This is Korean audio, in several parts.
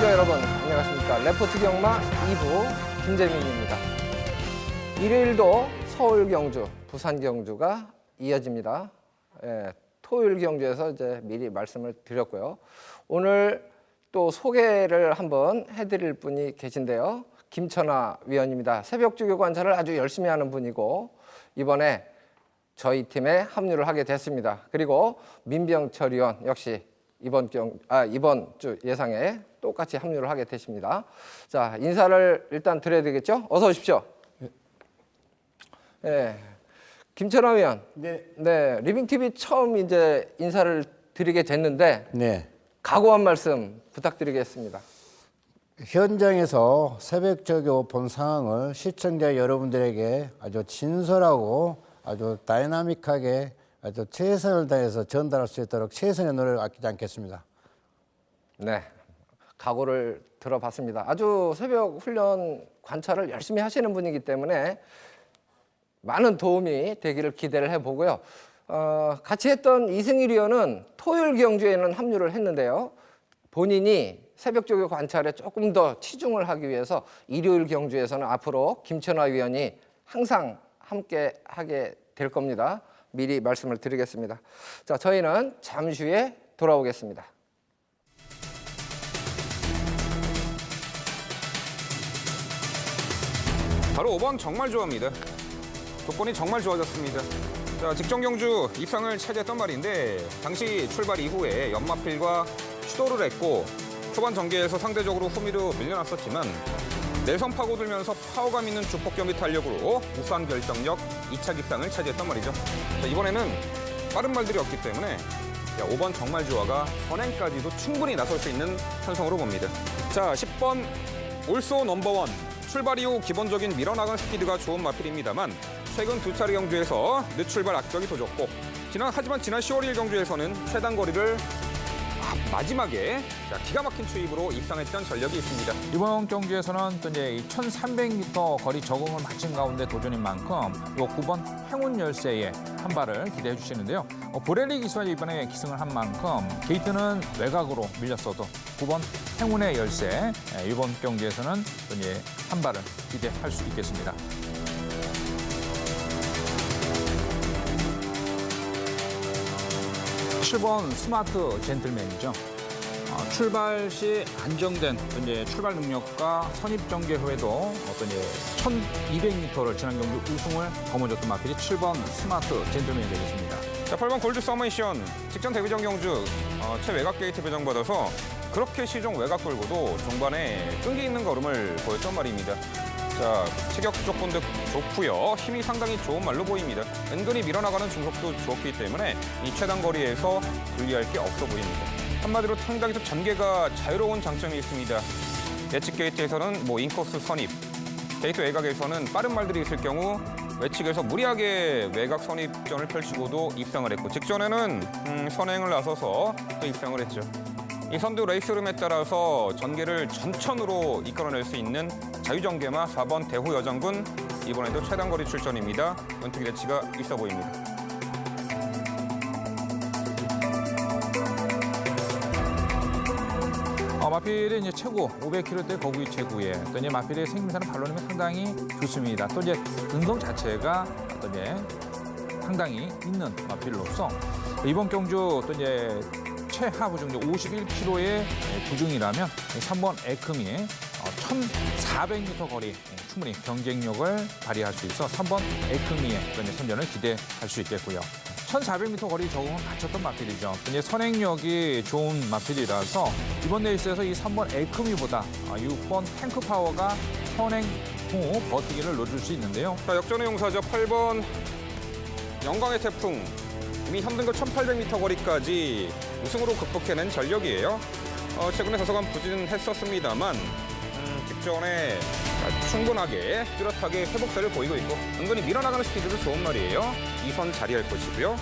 시청자 여러분, 안녕하십니까. 레포트 경마 2부 김재민입니다. 일요일도 서울 경주, 부산 경주가 이어집니다. 토요일 경주에서 이제 미리 말씀을 드렸고요. 오늘 또 소개를 한번 해드릴 분이 계신데요. 김천하 위원입니다. 새벽 주교 관찰을 아주 열심히 하는 분이고 이번에 저희 팀에 합류를 하게 됐습니다. 그리고 민병철 위원 역시 이번 주 예상에 똑같이 합류를 하게 되십니다. 자, 인사를 일단 드려야 되겠죠? 어서 오십시오. 네. 김천하 위원. 네. 네. 리빙TV 처음 이제 인사를 드리게 됐는데. 네. 각오 한 말씀 부탁드리겠습니다. 현장에서 새벽 저교 본 상황을 시청자 여러분들에게 아주 진솔하고 아주 다이나믹하게 아주 최선을 다해서 전달할 수 있도록 최선의 노력을 아끼지 않겠습니다. 네, 각오를 들어봤습니다. 아주 새벽 훈련 관찰을 열심히 하시는 분이기 때문에 많은 도움이 되기를 기대를 해보고요. 같이 했던 이승일 위원은 토요일 경주에는 합류를 했는데요. 본인이 새벽 조교 관찰에 조금 더 치중을 하기 위해서 일요일 경주에서는 앞으로 김천하 위원이 항상 함께 하게 될 겁니다. 미리 말씀을 드리겠습니다. 자, 저희는 잠시 후에 돌아오겠습니다. 바로 5번 정말 좋아합니다. 조건이 정말 좋아졌습니다. 자, 직전 경주 입상을 차지했던 말인데 당시 출발 이후에 연마필과 시도를 했고 초반 전개에서 상대적으로 후미로 밀려났었지만 내성 파고들면서 파워감 있는 주폭 경기 탄력으로 우수한 결정력 2차 입상을 차지했단 말이죠. 자, 이번에는 빠른 말들이 없기 때문에 5번 정말 좋아가 선행까지도 충분히 나설 수 있는 편성으로 봅니다. 자, 10번 올소 넘버원. 출발 이후 기본적인 밀어나간 스피드가 좋은 마필입니다만 최근 두 차례 경주에서 늦출발 악격이 더 좋고 하지만 지난 10월 1일 경주에서는 최단 거리를 마지막에 기가 막힌 추입으로 입상했던 전력이 있습니다. 이번 경주에서는 또 이제 1,300m 거리 적응을 마친 가운데 도전인 만큼 요 9번 행운 열쇠에 한 발을 기대해 주시는데요. 보렐리 기수가 이번에 기승을 한 만큼 게이트는 외곽으로 밀렸어도 9번 행운의 열쇠 이번 경주에서는 또 이제 한 발을 기대할 수 있겠습니다. (7번) 스마트 젠틀맨이죠. 출발 시 안정된 이제 출발 능력과 선입 전개 후에도 어떤 1,200m를 지난 경주 우승을 거머쥐었던 마필이 7번 스마트 젠틀맨이 되겠습니다. 자, 8번 골드 서머이션 직전 데뷔전 경주 최외곽 게이트 배정받아서 그렇게 시종 외곽 돌고도 종반에 끈기 있는 걸음을 보였던 말입니다. 자, 체격 조건도 좋고요. 힘이 상당히 좋은 말로 보입니다. 은근히 밀어나가는 중속도 좋기 때문에 이 최단 거리에서 불리할 게 없어 보입니다. 한마디로 상당히 전개가 자유로운 장점이 있습니다. 예측 게이트에서는 인코스 선입, 게이트 외곽에서는 빠른 말들이 있을 경우 외측에서 무리하게 외곽 선입전을 펼치고도 입상을 했고 직전에는 선행을 나서서 또 입상을 했죠. 이 선두 레이스 흐름에 따라서 전개를 전천으로 이끌어낼 수 있는 자유전개마 4번 대호 여정군 이번에도 최단거리 출전입니다. 은퇴 기대치가 있어 보입니다. 마필의 이제 최고 500km대 거구이 최고에 또 이제 마필의 생김새는 발로님이 상당히 좋습니다. 또 이제 근성 자체가 또 이제 상당히 있는 마필로서 이번 경주 또 이제 최하부 중량 51kg의 부중이라면 3번 에크미 1,400m 거리 충분히 경쟁력을 발휘할 수 있어 3번 에크미의 선전을 기대할 수 있겠고요. 1,400m 거리 적응을 갖췄던 마필이죠. 이제 선행력이 좋은 마필이라서 이번 레이스에서 이 3번 에크미보다 6번 탱크 파워가 선행 후 버티기를 노릴 수 있는데요. 자, 역전의 용사죠. 8번 영광의 태풍. 이미 현등급 1,800m 거리까지 우승으로 극복해낸 전력이에요. 최근에 다소간 부진했었습니다만 직전에 충분하게 뚜렷하게 회복세를 보이고 있고 은근히 밀어나가는 스피드도 좋은 말이에요. 2선 자리할 것이고요.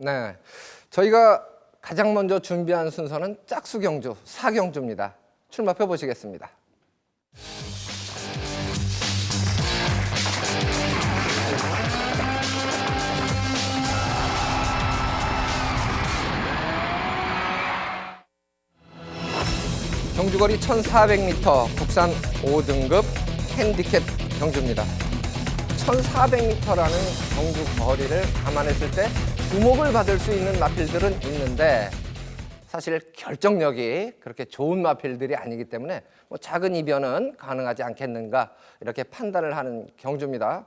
네, 저희가 가장 먼저 준비한 순서는 짝수 경주, 사경주입니다. 출마해 보시겠습니다. 경주거리 1,400m, 국산 5등급 핸디캡 경주입니다. 1,400m라는 경주 거리를 감안했을 때 주목을 받을 수 있는 마필들은 있는데 사실 결정력이 그렇게 좋은 마필들이 아니기 때문에 뭐 작은 이변은 가능하지 않겠는가 이렇게 판단을 하는 경주입니다.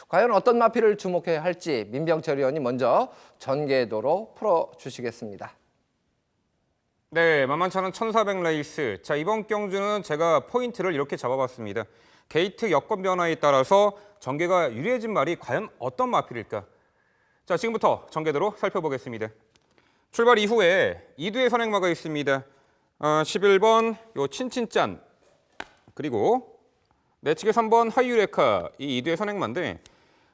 과연 어떤 마필을 주목해야 할지 민병철 의원이 먼저 전개도로 풀어주시겠습니다. 네, 만만치 않은 1,400 레이스. 자, 이번 경주는 제가 포인트를 이렇게 잡아봤습니다. 게이트 여건 변화에 따라서 전개가 유리해진 말이 과연 어떤 마필일까? 자, 지금부터 전개도로 살펴보겠습니다. 출발 이후에 2두의 선행마가 있습니다. 11번 요 친친짠, 그리고 내측의 3번 하이유레카, 이 2두의 선행마인데,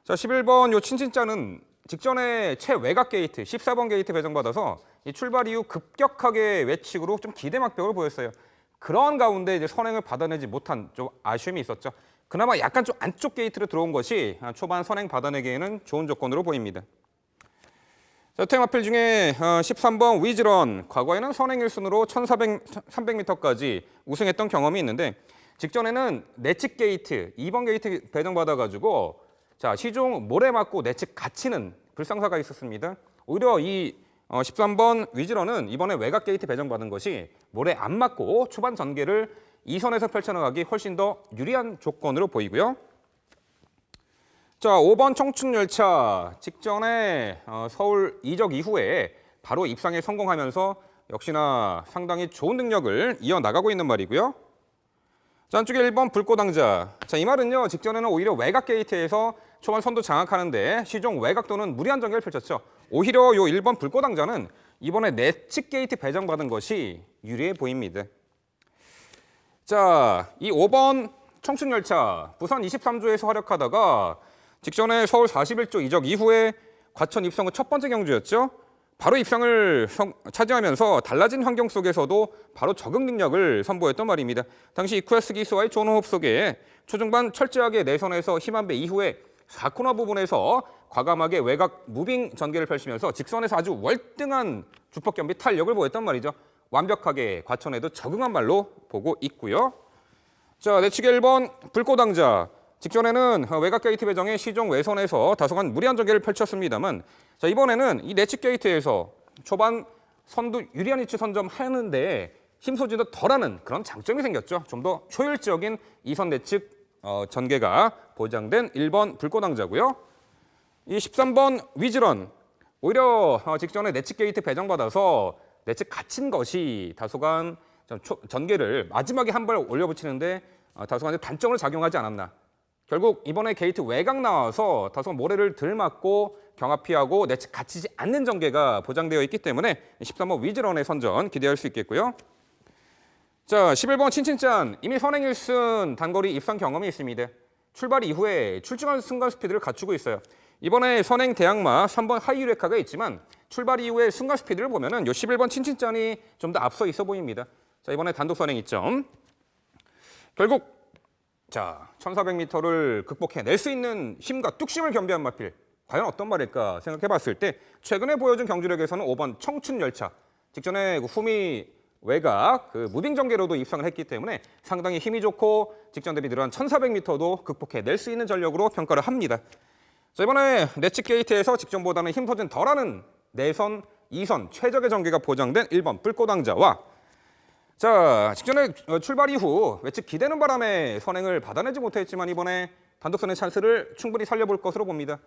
자, 11번 요 친친짠은 직전에 최외곽 게이트 14번 게이트 배정받아서 이 출발 이후 급격하게 외측으로 좀 기대막벽을 보였어요. 그런 가운데 이제 선행을 받아내지 못한 좀 아쉬움이 있었죠. 그나마 약간 좀 안쪽 게이트로 들어온 것이 초반 선행 받아내기에는 좋은 조건으로 보입니다. 자, 테마필 중에 13번 위즈런, 과거에는 선행 1순으로 1,300m까지 우승했던 경험이 있는데 직전에는 내측 게이트 2번 게이트 배정받아가지고 자, 시종 모래 맞고 내측 갇히는 불상사가 있었습니다. 오히려 이 13번 위즈런은 이번에 외곽 게이트 배정받은 것이 모래 안 맞고 초반 전개를 2선에서 펼쳐나가기 훨씬 더 유리한 조건으로 보이고요. 자, 5번 청춘열차, 직전에 서울 이적 이후에 바로 입상에 성공하면서 역시나 상당히 좋은 능력을 이어나가고 있는 말이고요. 자, 안쪽에 1번 불꽃왕자. 자, 이 말은요, 직전에는 오히려 외곽 게이트에서 초반 선두 장악하는데 시종 외곽도는 무리한 전개를 펼쳤죠. 오히려 요 1번 불꽃왕자는 이번에 내측 게이트 배정받은 것이 유리해 보입니다. 자, 이 5번 청춘열차, 부산 23조에서 활약하다가 직전에 서울 41조 이적 이후에 과천 입성 후 첫 번째 경주였죠. 바로 입상을 차지하면서 달라진 환경 속에서도 바로 적응 능력을 선보였던 말입니다. 당시 이쿠에스 기수와의 존호흡 속에 초중반 철저하게 내선에서 힘한배 이후에 4코너 부분에서 과감하게 외곽 무빙 전개를 펼치면서 직선에서 아주 월등한 주폭 겸비 탄력을 보였단 말이죠. 완벽하게 과천에도 적응한 말로 보고 있고요. 자, 내측의 1번 불꽃왕자. 직전에는 외곽 게이트 배정의 시종 외선에서 다소간 무리한 전개를 펼쳤습니다만 자, 이번에는 이 내측 게이트에서 초반 선두 유리한 위치 선점하는데 힘 소진도 덜하는 그런 장점이 생겼죠. 좀 더 효율적인 2선 내측 전개가 보장된 1번 불꽃왕자고요. 이 13번 위즈런, 오히려 직전에 내측 게이트 배정받아서 내측 갇힌 것이 다소간 전개를 마지막에 한 발 올려붙이는데 다소간 단점을 작용하지 않았나. 결국 이번에 게이트 외곽 나와서 다소 모래를 덜 맞고 경합 피하고 내측 갇히지 않는 전개가 보장되어 있기 때문에 13번 위즈런의 선전 기대할 수 있겠고요. 자, 11번 친친짠, 이미 선행 1순 단거리 입상 경험이 있습니다. 출발 이후에 출중한 순간 스피드를 갖추고 있어요. 이번에 선행 대항마 3번 하이유레카가 있지만 출발 이후에 순간 스피드를 보면은 요 11번 친친짠이 좀 더 앞서 있어 보입니다. 자, 이번에 단독 선행 2점. 결국 자, 1,400m를 극복해낼 수 있는 힘과 뚝심을 겸비한 마필, 과연 어떤 말일까 생각해봤을 때 최근에 보여준 경주력에서는 5번 청춘열차, 직전에 후미 외곽 무빙 전개로도 입상을 했기 때문에 상당히 힘이 좋고 직전 대비 늘어난 1,400m도 극복해낼 수 있는 전력으로 평가를 합니다. 자, 이번에 내측 게이트에서 직전보다는 힘 소진 덜하는 내선, 2선 최적의 전개가 보장된 1번 불꽃왕자와 자, 직전에 출발 이후 외측 기대는 바람에 선행을 받아내지 못했지만 이번에 단독 선행 찬스를 충분히 살려볼 것으로 봅니다.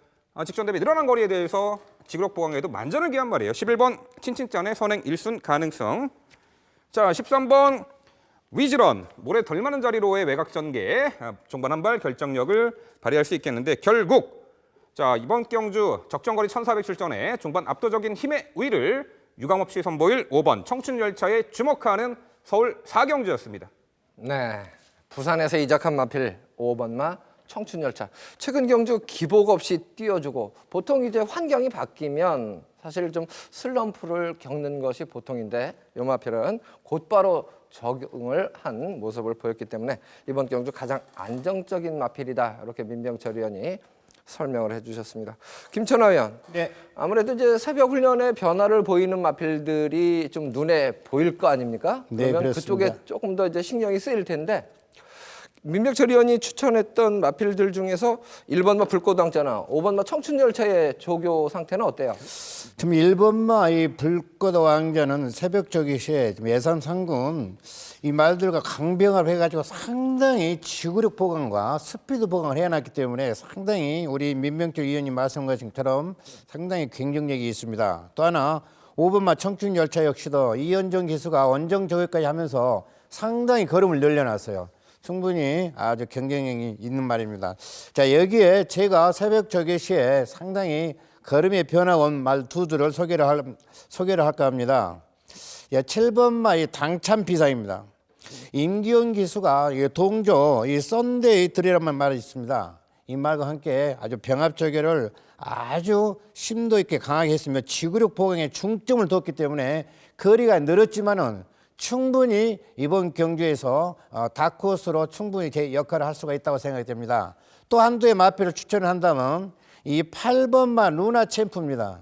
직전 대비 늘어난 거리에 대해서 지구력 보강에도 만전을 기한 말이에요. 11번 친친짠의 선행 1순 가능성. 자, 13번 위즈런, 모래 덜 많은 자리로의 외곽 전개, 종반 한 발 결정력을 발휘할 수 있겠는데 결국 자, 이번 경주 적정거리 1,400 출전에 중반 압도적인 힘의 우위를 유감없이 선보일 5번 청춘열차에 주목하는 서울 4경주였습니다. 네, 부산에서 이적한 마필 5번마 청춘열차. 최근 경주 기복 없이 뛰어주고 보통 이제 환경이 바뀌면 사실 좀 슬럼프를 겪는 것이 보통인데 이 마필은 곧바로 적응을 한 모습을 보였기 때문에 이번 경주 가장 안정적인 마필이다. 이렇게 민병철 의원이 설명을 해주셨습니다. 김천하 의원, 네. 아무래도 이제 새벽 훈련에 변화를 보이는 마필들이 좀 눈에 보일 거 아닙니까? 네, 그러면 그렇습니다. 그쪽에 조금 더 이제 신경이 쓰일 텐데 민병철 의원이 추천했던 마필들 중에서 1번마 불꽃왕자나 5번마 청춘열차의 조교 상태는 어때요? 지금 1번마 이 불꽃 왕자는 새벽 조기 시에 예산 상군 이 말들과 강병을 해가지고 상당히 지구력 보강과 스피드 보강을 해놨기 때문에 상당히 우리 민병철 의원님 말씀하신 것처럼 상당히 경쟁력이 있습니다. 또 하나 5번마 청춘열차 역시도 이현정 기수가 원정 조기까지 하면서 상당히 걸음을 늘려놨어요. 충분히 아주 경쟁력이 있는 말입니다. 자, 여기에 제가 새벽 조기 시에 상당히 걸음의 변화가 온 말 두 줄을 소개를 할까 합니다. 7번마 이 당찬 비상입니다. 임기훈 기수가 동조 이 썬데이 드리라는 말이 있습니다. 이 말과 함께 아주 병합 조교를 아주 심도 있게 강하게 했으며 지구력 보강에 중점을 뒀기 때문에 거리가 늘었지만은 충분히 이번 경주에서 다크호스로 충분히 제 역할을 할 수가 있다고 생각이 됩니다. 또 한두의 마필을 추천을 한다면 이 8번마 루나 챔프입니다.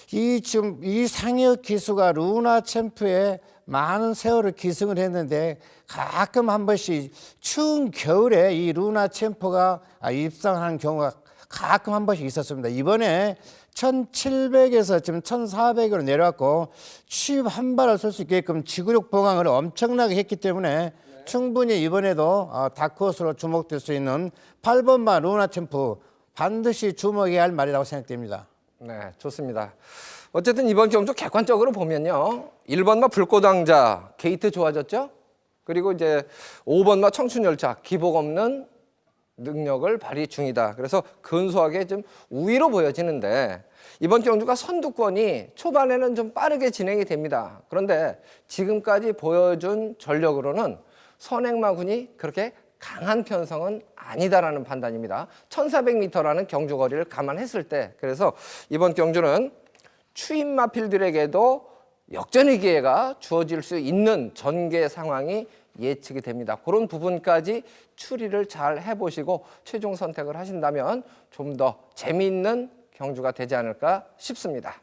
지금 이 상혁 기수가 루나 챔프에 많은 세월을 기승을 했는데 가끔 한 번씩 추운 겨울에 이 루나 챔프가 입상하는 경우가 가끔 한 번씩 있었습니다. 이번에 1700에서 지금 1400으로 내려왔고 취입 한 발을 쏠 수 있게끔 지구력 보강을 엄청나게 했기 때문에 충분히 이번에도 다크호스로 주목될 수 있는 8번마 루나 챔프 반드시 주목해야 할 말이라고 생각됩니다. 네, 좋습니다. 어쨌든 이번 경주 객관적으로 보면요. 1번마 불꽃왕자 게이트 좋아졌죠? 그리고 이제 5번마 청춘열차 기복 없는 능력을 발휘 중이다. 그래서 근소하게 좀 우위로 보여지는데 이번 경주가 선두권이 초반에는 좀 빠르게 진행이 됩니다. 그런데 지금까지 보여준 전력으로는 선행마군이 그렇게 강한 편성은 아니다라는 판단입니다. 1400m라는 경주 거리를 감안했을 때 그래서 이번 경주는 추임 마필들에게도 역전의 기회가 주어질 수 있는 전개 상황이 예측이 됩니다. 그런 부분까지 추리를 잘 해보시고 최종 선택을 하신다면 좀 더 재미있는 경주가 되지 않을까 싶습니다.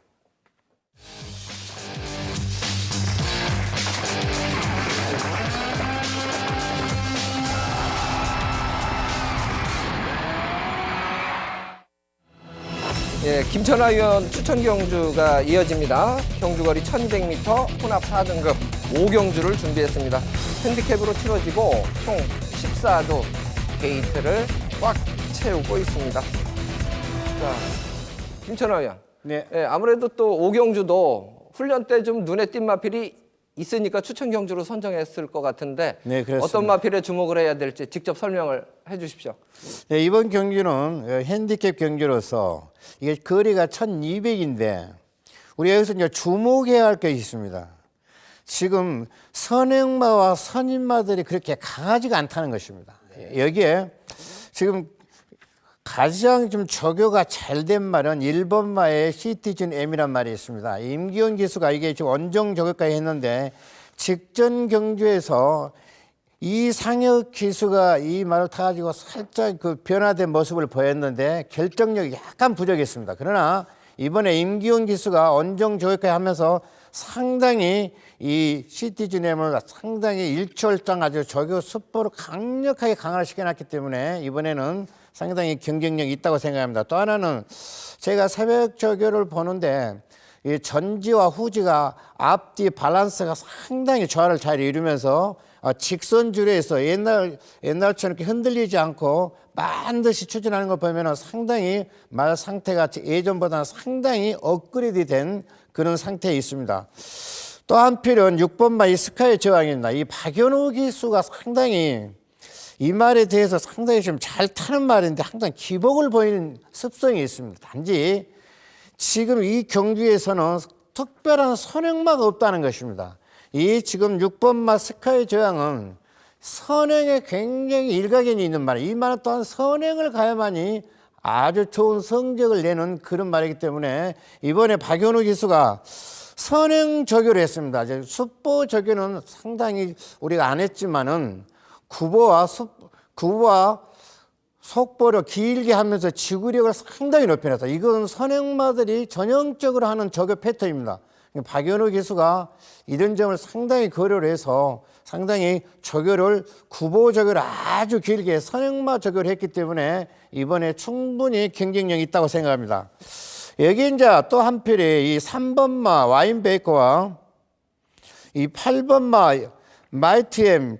예, 김천하 의원 추천 경주가 이어집니다. 경주거리 1200m 혼합 4등급 5경주를 준비했습니다. 핸디캡으로 치러지고 총 14도 게이트를 꽉 채우고 있습니다. 자, 김천하 의원. 네. 예, 아무래도 또 5경주도 훈련 때 좀 눈에 띈 마필이 있으니까 추천 경주로 선정했을 것 같은데 네, 그렇습니다. 어떤 마필에 주목을 해야 될지 직접 설명을 해주십시오. 네, 이번 경주는 핸디캡 경주로서 이게 거리가 1200인데 우리 여기서 이제 주목해야 할 게 있습니다. 지금 선행마와 선임마들이 그렇게 강하지가 않다는 것입니다. 여기에 지금 가장 좀 조교가 잘 된 말은 1번마의 시티즌 M이란 말이 있습니다. 임기훈 기수가 이게 지금 원정 조교까지 했는데 직전 경주에서 이상혁 기수가 이 말을 타가지고 살짝 그 변화된 모습을 보였는데 결정력이 약간 부족했습니다. 그러나 이번에 임기훈 기수가 원정 조교까지 하면서 상당히 이 시티즌 M을 상당히 일취월장 아주 조교 습보를 강력하게 강화를 시켜놨기 때문에 이번에는 상당히 경쟁력이 있다고 생각합니다. 또 하나는 제가 새벽 조교를 보는데 이 전지와 후지가 앞뒤 밸런스가 상당히 조화를 잘 이루면서 직선줄에서 옛날처럼 이렇게 흔들리지 않고 반드시 추진하는 걸 보면 상당히 말 상태가 예전보다는 상당히 업그레이드 된 그런 상태에 있습니다. 또 한필은 6번마 이 스카이 저항입니다. 이 박연호 기수가 상당히 이 말에 대해서 상당히 좀 잘 타는 말인데 항상 기복을 보이는 습성이 있습니다. 단지 지금 이 경주에서는 특별한 선행마가 없다는 것입니다. 이 지금 6번마 스카이 저항은 선행에 굉장히 일가견이 있는 말이에요. 이 말은 또한 선행을 가야만이 아주 좋은 성적을 내는 그런 말이기 때문에 이번에 박연우 기수가 선행 적용을 했습니다. 이제 숫보 적용은 상당히 우리가 안 했지만은 구보와 속보를 길게 하면서 지구력을 상당히 높여놨다. 이건 선행마들이 전형적으로 하는 적용 패턴입니다. 박연우 기수가 이런 점을 상당히 고려를 해서 상당히 적용을 구보 적용을 아주 길게 선행마 적용을 했기 때문에 이번에 충분히 경쟁력이 있다고 생각합니다. 여기 이제 또 한필이 이 3번마 와인베이커와 이 8번마 마이티엠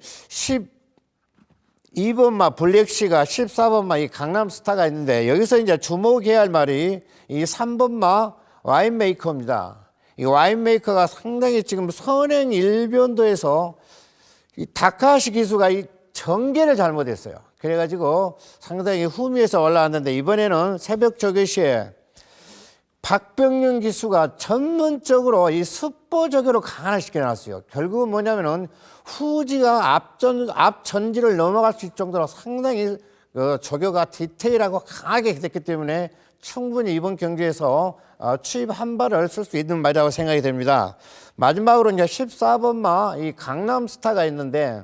12번마 블랙시가 14번마 이 강남스타가 있는데 여기서 이제 주목해야 할 말이 이 3번마 와인메이커입니다. 이 와인메이커가 상당히 지금 선행 일변도에서 이 다카시 기수가 이 전개를 잘못했어요. 그래가지고 상당히 후미에서 올라왔는데 이번에는 새벽 조교 시에 박병윤 기수가 전문적으로 이 숫보 조교로 강화시켜 놨어요. 결국은 뭐냐면은 후지가 앞전지를 넘어갈 수 있을 정도로 상당히 조교가 디테일하고 강하게 됐기 때문에 충분히 이번 경기에서 추입 한 발을 쓸 수 있는 말이라고 생각이 됩니다. 마지막으로 이제 14번마 이 강남스타가 있는데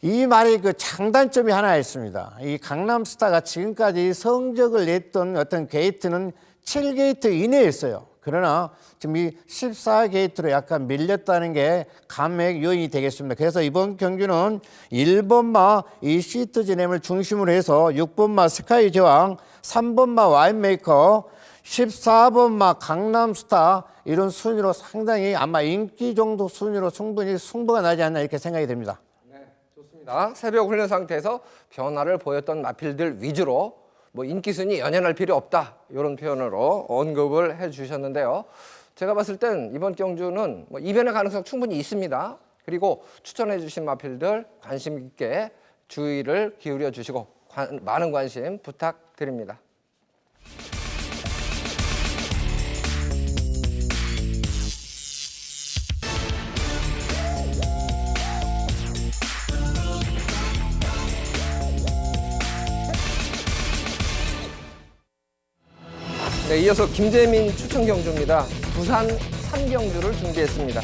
이 말이 그 장단점이 하나 있습니다. 이 강남스타가 지금까지 성적을 냈던 어떤 게이트는 7게이트 이내였어요. 그러나 지금 이 14게이트로 약간 밀렸다는 게 감액 요인이 되겠습니다. 그래서 이번 경기는 1번마 이 시트지넴을 중심으로 해서 6번마 스카이 제왕, 3번마 와인메이커, 14번마 강남스타 이런 순위로 상당히 아마 인기 정도 순위로 충분히 승부가 나지 않나 이렇게 생각이 됩니다. 네, 좋습니다. 새벽 훈련 상태에서 변화를 보였던 마필들 위주로 뭐 인기 순위 연연할 필요 없다 이런 표현으로 언급을 해주셨는데요. 제가 봤을 땐 이번 경주는 뭐 이변의 가능성 충분히 있습니다. 그리고 추천해주신 마필들 관심 있게 주의를 기울여 주시고 많은 관심 부탁드립니다. 네, 이어서 김재민 추천 경주입니다. 부산 3경주를 준비했습니다.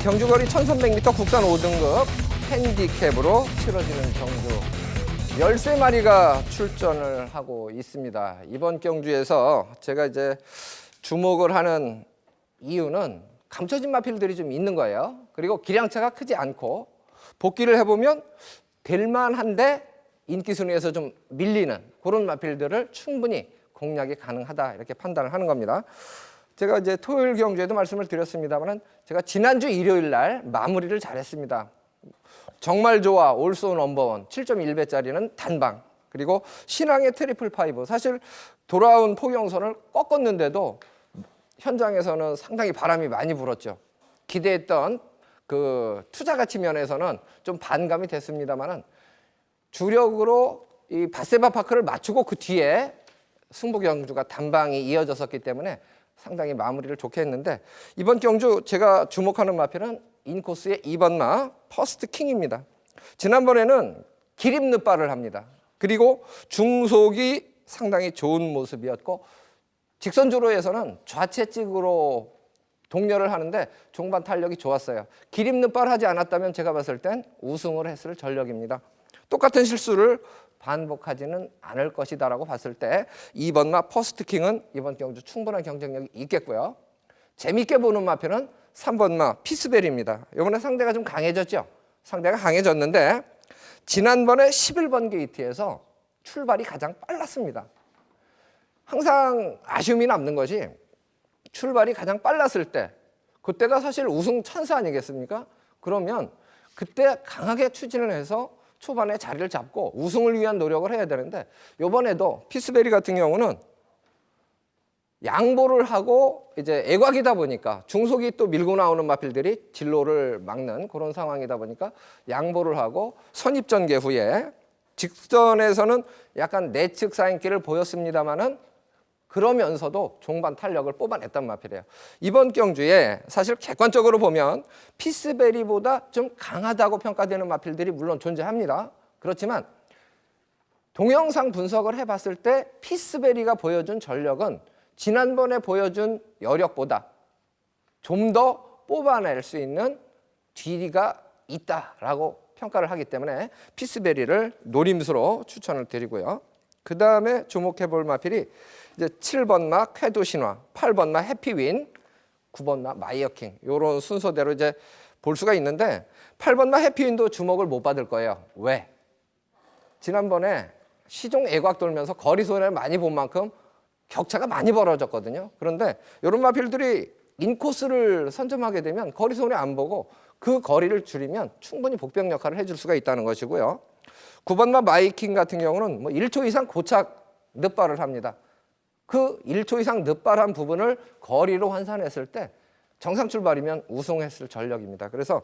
경주거리 1300m 국산 5등급 핸디캡으로 치러지는 경주 13마리가 출전을 하고 있습니다. 이번 경주에서 제가 이제 주목을 하는 이유는 감춰진 마필들이 좀 있는 거예요. 그리고 기량차가 크지 않고 복귀를 해보면 될만한데 인기 순위에서 좀 밀리는 그런 마필들을 충분히 공략이 가능하다 이렇게 판단을 하는 겁니다. 제가 이제 토요일 경주에도 말씀을 드렸습니다만 제가 지난주 일요일 날 마무리를 잘했습니다. 정말 좋아 올소 넘버원 7.1배짜리는 단방 그리고 신앙의 트리플 파이브 사실 돌아온 포경선을 꺾었는데도 현장에서는 상당히 바람이 많이 불었죠. 기대했던 그 투자 가치 면에서는 좀 반감이 됐습니다만은 주력으로 이 바세바 파크를 맞추고 그 뒤에 승부 경주가 단방이 이어졌었기 때문에 상당히 마무리를 좋게 했는데 이번 경주 제가 주목하는 마필은 인코스의 2번마 퍼스트 킹입니다. 지난번에는 기립늦발을 합니다. 그리고 중속이 상당히 좋은 모습이었고 직선주로에서는 좌채찍으로 동렬을 하는데 종반 탄력이 좋았어요. 기립늦발 하지 않았다면 제가 봤을 땐 우승을 했을 전력입니다. 똑같은 실수를 반복하지는 않을 것이다라고 봤을 때 2번마 퍼스트킹은 이번 경주 충분한 경쟁력이 있겠고요. 재밌게 보는 마표는 3번마 피스벨입니다. 이번에 상대가 좀 강해졌죠. 상대가 강해졌는데 지난번에 11번 게이트에서 출발이 가장 빨랐습니다. 항상 아쉬움이 남는 것이 출발이 가장 빨랐을 때 그때가 사실 우승 찬스 아니겠습니까? 그러면 그때 강하게 추진을 해서 초반에 자리를 잡고 우승을 위한 노력을 해야 되는데 이번에도 피스베리 같은 경우는 양보를 하고 이제 애곽이다 보니까 중속이 또 밀고 나오는 마필들이 진로를 막는 그런 상황이다 보니까 양보를 하고 선입전개 후에 직선에서는 약간 내측 사인기를 보였습니다만은 그러면서도 종반 탄력을 뽑아냈단 마필이에요. 이번 경주에 사실 객관적으로 보면 피스베리보다 좀 강하다고 평가되는 마필들이 물론 존재합니다. 그렇지만 동영상 분석을 해봤을 때 피스베리가 보여준 전력은 지난번에 보여준 여력보다 좀 더 뽑아낼 수 있는 뒤가 있다라고 평가를 하기 때문에 피스베리를 노림수로 추천을 드리고요. 그 다음에 주목해 볼 마필이 이제 7번 마 쾌도신화, 8번 마 해피윈, 9번 마 마이어킹 이런 순서대로 이제 볼 수가 있는데 8번 마 해피윈도 주목을 못 받을 거예요. 왜? 지난번에 시종 애곽 돌면서 거리 손해를 많이 본 만큼 격차가 많이 벌어졌거든요. 그런데 이런 마필들이 인코스를 선점하게 되면 거리 손해 안 보고 그 거리를 줄이면 충분히 복병 역할을 해줄 수가 있다는 것이고요. 9번마 마이킹 같은 경우는 뭐 1초 이상 고착 늦발을 합니다. 그 1초 이상 늦발한 부분을 거리로 환산했을 때 정상 출발이면 우승했을 전력입니다. 그래서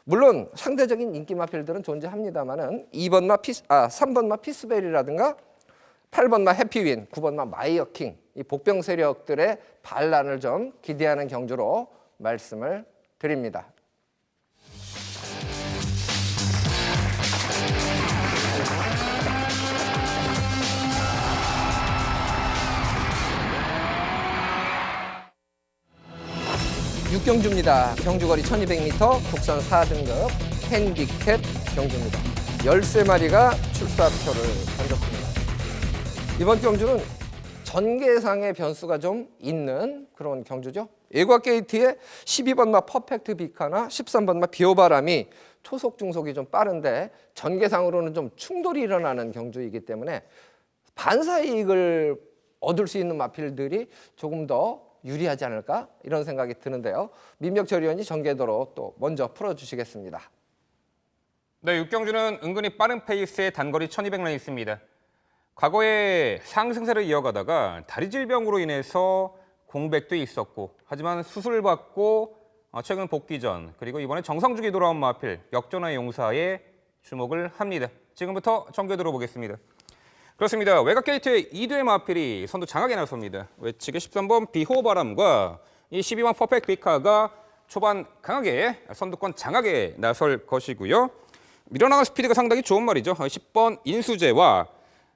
물론 상대적인 인기 마필들은 존재합니다만은 3번마 피스벨이라든가 8번마 해피윈, 9번마 마이어킹 이 복병 세력들의 반란을 좀 기대하는 경주로 말씀을 드립니다. 육경주입니다. 경주거리 1200m, 국산 4등급 핸디캡 경주입니다. 13마리가 출사표를 던졌습니다. 이번 경주는 전개상의 변수가 좀 있는 그런 경주죠. 애곽 게이트에 12번마 퍼펙트 비카나 13번마 비오바람이 초속 중속이 좀 빠른데 전개상으로는 좀 충돌이 일어나는 경주이기 때문에 반사 이익을 얻을 수 있는 마필들이 조금 더 유리하지 않을까 이런 생각이 드는데요. 민병철 의원이 전개도로 또 먼저 풀어주시겠습니다. 네, 육경주는 은근히 빠른 페이스의 단거리 1200레이스입니다. 과거에 상승세를 이어가다가 다리 질병으로 인해서 공백도 있었고 하지만 수술을 받고 최근 복귀 전 그리고 이번에 정상주기 돌아온 마필 역전의 용사에 주목을 합니다. 지금부터 전개 들어보겠습니다. 그렇습니다. 외곽 게이트의 2대 마필이 선두 장악에 나섭니다. 외측의 13번 비호바람과 이 12번 퍼펙트 비카가 초반 강하게 선두권 장악에 나설 것이고요. 밀어나간 스피드가 상당히 좋은 말이죠. 10번 인수제와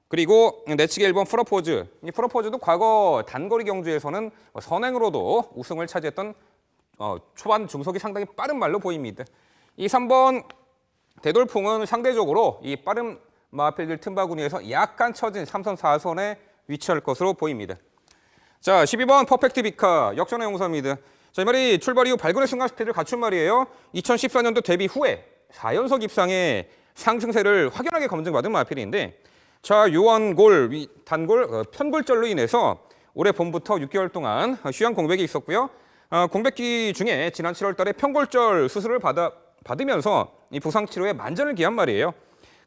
그리고 내측의 1번 프로포즈. 이 프로포즈도 과거 단거리 경주에서는 선행으로도 우승을 차지했던 초반 중속이 상당히 빠른 말로 보입니다. 이 3번 대돌풍은 상대적으로 이 빠른 마필들 틈바구니에서 약간 처진 3선 4선에 위치할 것으로 보입니다. 자, 12번 퍼펙트 비카 역전의 용사입니다. 자, 이 말이 출발 이후 발군의 순간 스피드를 갖춘 말이에요. 2014년도 데뷔 후에 4연속 입상의 상승세를 확연하게 검증받은 마필인데 자, 요원골, 단골, 편골절로 인해서 올해 봄부터 6개월 동안 휴양 공백이 있었고요. 공백기 중에 지난 7월 달에 편골절 수술을 받으면서 이 부상 치료에 만전을 기한 말이에요.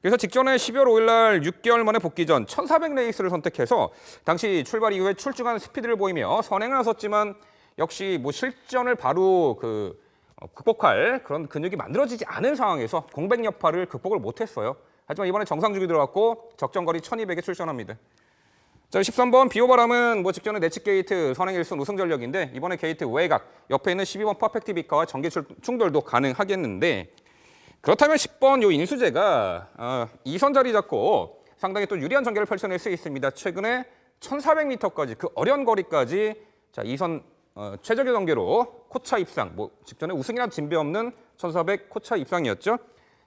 그래서 직전에 12월 5일 날 6개월 만에 복귀 전 1400레이스를 선택해서 당시 출발 이후에 출중한 스피드를 보이며 선행을 나섰지만 역시 뭐 실전을 바로 극복할 그런 근육이 만들어지지 않은 상황에서 공백 여파를 극복을 못했어요. 하지만 이번에 정상주기 들어갔고 적정거리 1200에 출전합니다. 자, 13번 비오바람은 뭐 직전에 내측 게이트 선행 1순 우승 전력인데 이번에 게이트 외곽 옆에 있는 12번 퍼펙트 비카와 전개 충돌도 가능하겠는데 그렇다면 10번 요 인수제가 2선 자리 잡고 상당히 또 유리한 전개를 펼쳐낼 수 있습니다. 최근에 1400m까지 그 어려운 거리까지 자 2선 최적의 전개로 코차 입상, 뭐 직전에 우승이란 진배 없는 1400 코차 입상이었죠.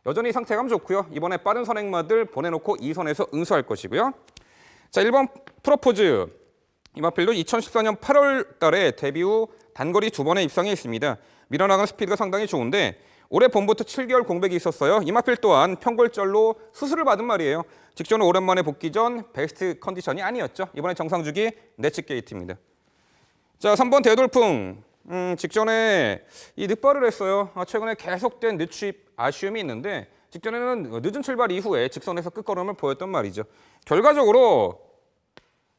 여전히 상태감 좋고요. 이번에 빠른 선행마들 보내놓고 2선에서 응수할 것이고요. 자, 1번 프로포즈. 이 마필도 2014년 8월 달에 데뷔 후 단거리 2번에 입상해 있습니다. 밀어나간 스피드가 상당히 좋은데 올해 봄부터 7개월 공백이 있었어요. 이 마필 또한 편골절로 수술을 받은 말이에요. 직전에 오랜만에 복귀 전 베스트 컨디션이 아니었죠. 이번에 정상주기 내측 게이트입니다. 자, 3번 대돌풍. 직전에 이 늦발을 했어요. 최근에 계속된 늦추입 아쉬움이 있는데 직전에는 늦은 출발 이후에 직선에서 끝걸음을 보였던 말이죠. 결과적으로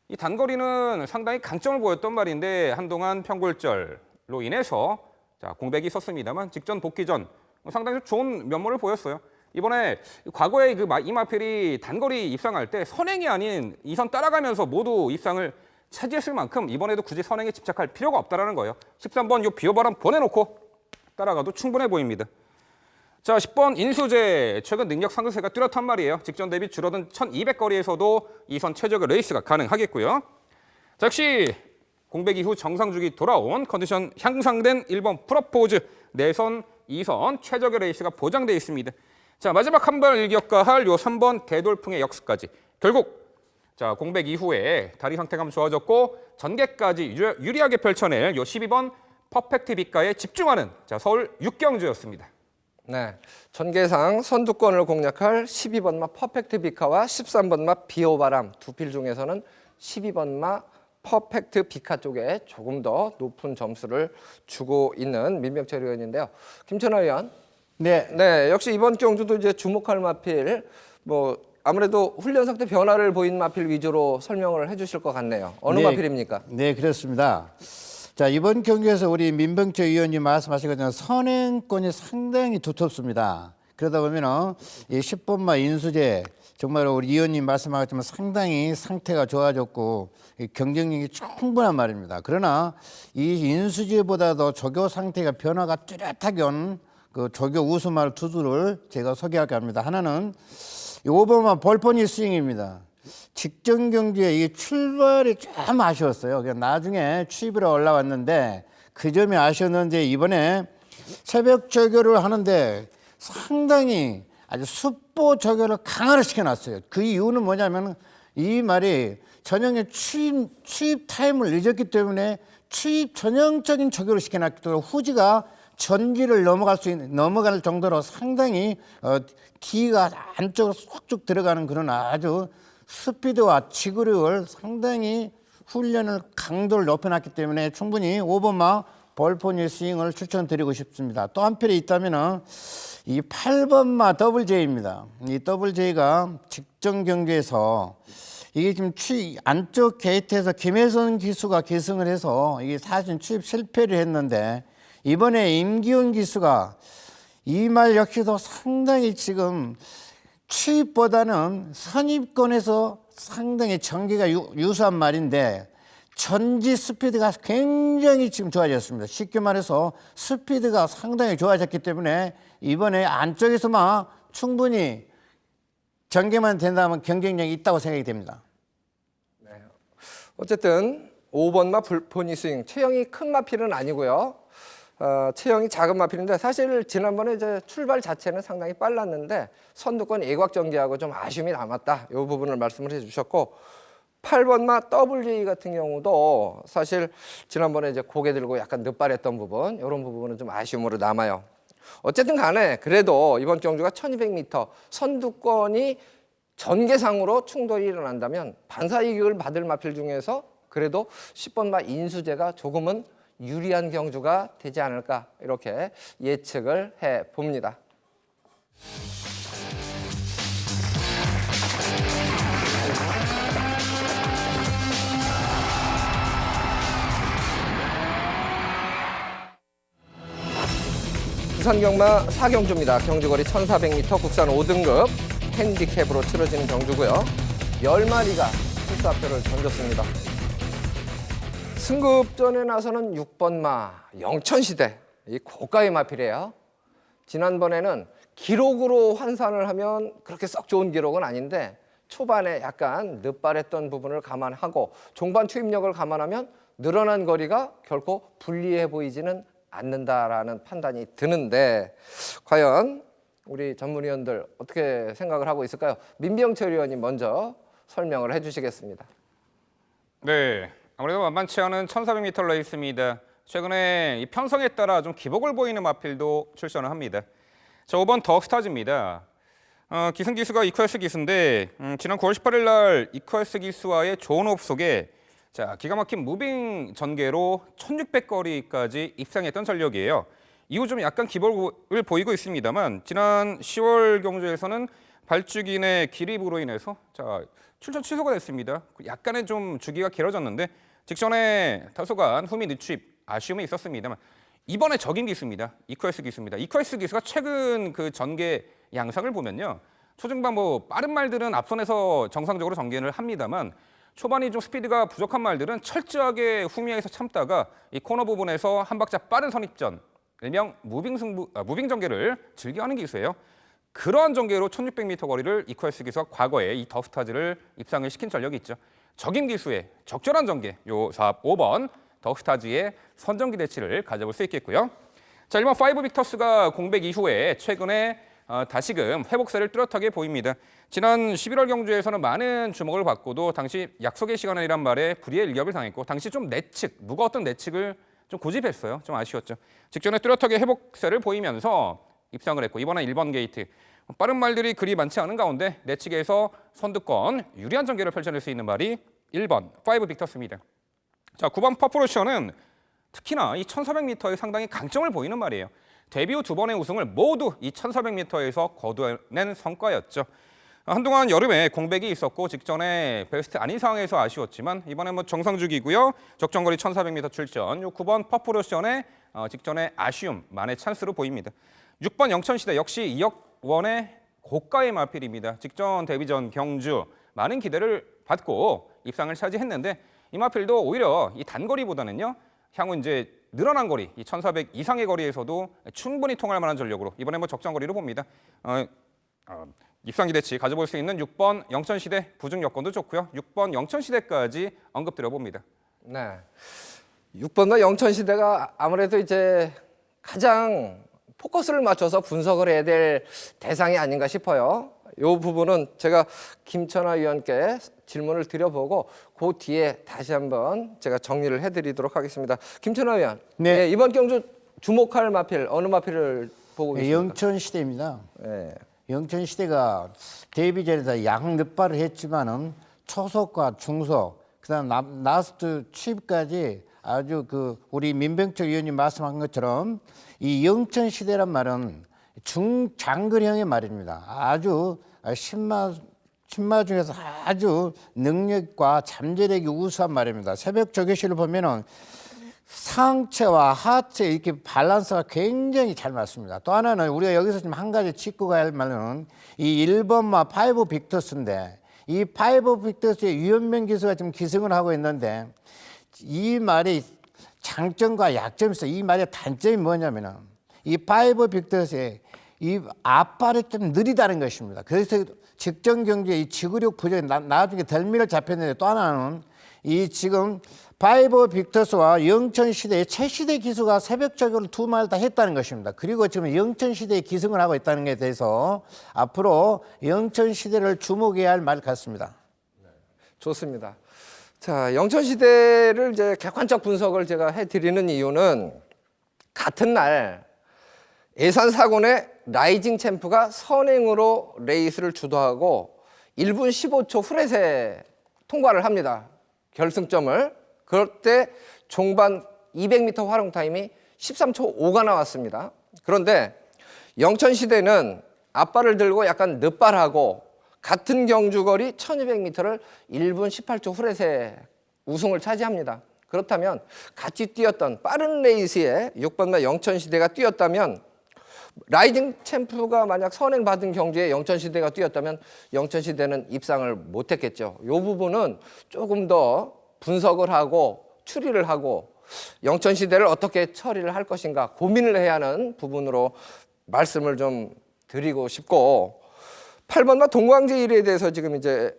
이 단거리는 상당히 강점을 보였던 말인데 한동안 편골절로 인해서 자, 공백이 있었습니다만 직전 복귀 전 상당히 좋은 면모를 보였어요. 이번에 과거에 이 마필이 단거리 입상할 때 선행이 아닌 2선 따라가면서 모두 입상을 차지했을 만큼 이번에도 굳이 선행에 집착할 필요가 없다는 거예요. 13번 요 비오바람 보내놓고 따라가도 충분해 보입니다. 자, 10번 인수제. 최근 능력 상승세가 뚜렷한 말이에요. 직전 대비 줄어든 1200거리에서도 이 선 최적의 레이스가 가능하겠고요. 자, 역시 공백 이후 정상 주기 돌아온 컨디션 향상된 1번 프로포즈. 내선 2선 최적의 레이스가 보장돼 있습니다. 자, 마지막 한 발 일격가할 요 3번 대돌풍의 역습까지. 결국 자, 공백 이후에 다리 상태감 좋아졌고 전개까지 유리하게 펼쳐낼 요 12번 퍼펙트 빛가에 집중하는 자, 서울 6경주였습니다. 네, 전개상 선두권을 공략할 12번마 퍼펙트 비카와 13번마 비오바람 두 필 중에서는 12번마 퍼펙트 비카 쪽에 조금 더 높은 점수를 주고 있는 민병철 의원인데요. 김천하 의원, 네, 네, 역시 이번 경주도 이제 주목할 마필, 뭐 아무래도 훈련 상태 변화를 보인 마필 위주로 설명을 해주실 것 같네요. 어느 네, 마필입니까? 네, 그렇습니다. 자, 이번 경기에서 우리 민병철 의원님 말씀하신 것처럼 선행권이 상당히 두텁습니다. 그러다 보면은 이 10번마 인수제 정말 우리 의원님 말씀하셨지만 상당히 상태가 좋아졌고 이 경쟁력이 충분한 말입니다. 그러나 이 인수제보다도 조교 상태가 변화가 뚜렷하게 온 그 조교 우수말 투수를 제가 소개할까 합니다. 하나는 이 5번마 볼포니 스윙입니다. 직전 경기에 이 출발이 좀 아쉬웠어요. 그냥 나중에 추입으로 올라왔는데 그 점이 아쉬웠는데 이번에 새벽 조교를 하는데 상당히 아주 숫보 조교를 강화를 시켜놨어요. 그 이유는 뭐냐면 이 말이 전형의 추입 타임을 늦었기 때문에 추입 전형적인 조교를 시켜놨기 때문에 후지가 전기를 넘어갈 정도로 상당히 D가 안쪽으로 쏙쭉 들어가는 그런 아주 스피드와 지구력을 상당히 훈련을 강도를 높여놨기 때문에 충분히 5번마 볼포니 스윙을 추천드리고 싶습니다. 또 한편에 있다면은 이 8번마 더블 J입니다. 이 더블 J가 직전 경기에서 이게 지금 안쪽 게이트에서 김혜선 기수가 계승을 해서 이게 사실 추입 실패를 했는데 이번에 임기훈 기수가 이 말 역시도 상당히 지금 추입보다는 선입권에서 상당히 전기가 유수한 말인데 전지 스피드가 굉장히 지금 좋아졌습니다. 쉽게 말해서 스피드가 상당히 좋아졌기 때문에 이번에 안쪽에서만 충분히 전개만 된다면 경쟁력이 있다고 생각이 됩니다. 어쨌든 5번마 볼포니 스윙, 체형이 큰 마필은 아니고요. 체형이 작은 마필인데 사실 지난번에 이제 출발 자체는 상당히 빨랐는데 선두권 예곽 전개하고 좀 아쉬움이 남았다. 이 부분을 말씀을 해주셨고 8번마 WJ 같은 경우도 사실 지난번에 이제 고개 들고 약간 늦발했던 부분 이런 부분은 좀 아쉬움으로 남아요. 어쨌든 간에 그래도 이번 경주가 1200m 선두권이 전개상으로 충돌이 일어난다면 반사 이격을 받을 마필 중에서 그래도 10번마 인수제가 조금은 유리한 경주가 되지 않을까 이렇게 예측을 해봅니다. 부산경마 4경주입니다. 경주거리 1400m 국산 5등급 핸디캡으로 치러지는 경주고요. 10마리가 출사표를 던졌습니다. 승급전에 나서는 6번마 영천시대, 이 고가의 마필이에요. 지난번에는 기록으로 환산을 하면 그렇게 썩 좋은 기록은 아닌데 초반에 약간 늦발했던 부분을 감안하고 종반 투입력을 감안하면 늘어난 거리가 결코 불리해 보이지는 않는다라는 판단이 드는데 과연 우리 전문위원들 어떻게 생각을 하고 있을까요? 민병철 의원이 먼저 설명을 해주시겠습니다. 네, 아무래도 만만치 않은 1400m 레이스입니다. 최근에 이 편성에 따라 좀 기복을 보이는 마필도 출전을 합니다. 자, 5번 덕스타즈입니다. 기승 기수가 이퀄스 기수인데 지난 9월 18일 날 이퀄스 기수와의 좋은 호흡 속에 자, 기가 막힌 무빙 전개로 1600거리까지 입상했던 전력이에요. 이후 좀 약간 기복을 보이고 있습니다만 지난 10월 경주에서는 발주긴의 기립으로 인해서 자, 출전 취소가 됐습니다. 약간의 좀 주기가 길어졌는데 직전에 다소간 후미 늦추입 아쉬움이 있었습니다만 이번에 적인 기수입니다. 이퀄스 기수입니다. 이퀄스 기수가 최근 그 전개 양상을 보면요. 초중반 뭐 빠른 말들은 앞선에서 정상적으로 전개를 합니다만 초반이 좀 스피드가 부족한 말들은 철저하게 후미에서 참다가 이 코너 부분에서 한 박자 빠른 선입전 일명 무빙 전개를 즐겨하는 기수예요. 그러한 전개로 1600m 거리를 이퀄스 기수가 과거에 이 더스타즈를 입상을 시킨 전력이 있죠. 적임 기수의 적절한 전개, 요 5번 더스타즈의 선전 기대치를 가져볼 수 있겠고요. 자, 1번 5 빅터스가 공백 이후에 최근에 다시금 회복세를 뚜렷하게 보입니다. 지난 11월 경주에서는 많은 주목을 받고도 당시 약속의 시간이란 말에 불의의 일격을 당했고 당시 좀 무거웠던 내측을 좀 고집했어요. 좀 아쉬웠죠. 직전에 뚜렷하게 회복세를 보이면서 입상을 했고 이번엔 1번 게이트. 빠른 말들이 그리 많지 않은 가운데 내측에서 선두권 유리한 전개를 펼쳐낼 수 있는 말이 1번 5 빅터스입니다. 자, 9번 퍼포로션은 특히나 이 1400m에 상당히 강점을 보이는 말이에요. 데뷔 후 2번의 우승을 모두 이 1400m에서 거두어낸 성과였죠. 한동안 여름에 공백이 있었고 직전에 베스트 아닌 상황에서 아쉬웠지만 이번에 정상주기고요. 적정거리 1400m 출전. 9번 퍼포로션의 직전에 아쉬움만의 찬스로 보입니다. 6번 영천시대 역시 2억 원의 고가의 마필입니다. 직전 데뷔 전 경주 많은 기대를 받고 입상을 차지했는데 이 마필도 오히려 이 단거리보다는요. 향후 이제 늘어난 거리, 이 1400 이상의 거리에서도 충분히 통할 만한 전력으로 이번에 적정 거리로 봅니다. 입상 기대치 가져볼 수 있는 6번 영천시대 부중 여건도 좋고요. 6번 영천시대까지 언급드려봅니다. 네. 6번과 영천시대가 아무래도 이제 가장 포커스를 맞춰서 분석을 해야 될 대상이 아닌가 싶어요. 이 부분은 제가 김천하 위원께 질문을 드려보고 그 뒤에 다시 한번 제가 정리를 해드리도록 하겠습니다. 김천하 위원, 네. 네, 이번 경주 주목할 마필, 어느 마필을 보고 계십니까? 영천시대입니다. 네. 영천시대가 데뷔 전에 양늦발을 했지만은 초속과 중속, 그다음 라스트 칩까지 아주 우리 민병철 위원님 말씀한 것처럼 이 영천시대란 말은 중장거리형의 말입니다. 아주 신마 중에서 아주 능력과 잠재력이 우수한 말입니다. 새벽 조교시를 보면은 상체와 하체 이렇게 밸런스가 굉장히 잘 맞습니다. 또 하나는 우리가 여기서 지금 한 가지 짚고 가야 할 말은 이 1번마 5 빅터스인데 이 5 빅터스의 유현명 기수가 지금 기승을 하고 있는데 이 말이 장점과 약점이 있어요. 이 말의 단점이 뭐냐면은 이 5 빅터스의 이 앞발이 좀 느리다는 것입니다. 그래서 직전 경기에 이 지구력 부족이 나중에 덜미를 잡혔는데 또 하나는 이 지금 5 빅터스와 영천시대의 최시대 기수가 새벽적으로 2마일 다 했다는 것입니다. 그리고 지금 영천시대에 기승을 하고 있다는 것에 대해서 앞으로 영천시대를 주목해야 할 말 같습니다. 좋습니다. 자, 영천시대를 이제 객관적 분석을 제가 해드리는 이유는 같은 날 예산사군의 라이징 챔프가 선행으로 레이스를 주도하고 1분 15초 후렛에 통과를 합니다. 결승점을. 그럴 때 종반 200m 활용 타임이 13초 5가 나왔습니다. 그런데 영천시대는 앞발을 들고 약간 늦발하고 같은 경주거리 1200m를 1분 18초 후렛에 우승을 차지합니다. 그렇다면 같이 뛰었던 빠른 레이스에 6번과 영천시대가 뛰었다면 라이징 챔프가 만약 선행받은 경주에 영천시대가 뛰었다면 영천시대는 입상을 못했겠죠. 이 부분은 조금 더 분석을 하고 추리를 하고 영천시대를 어떻게 처리를 할 것인가 고민을 해야 하는 부분으로 말씀을 좀 드리고 싶고 8번과 동광제일에 대해서 지금 이제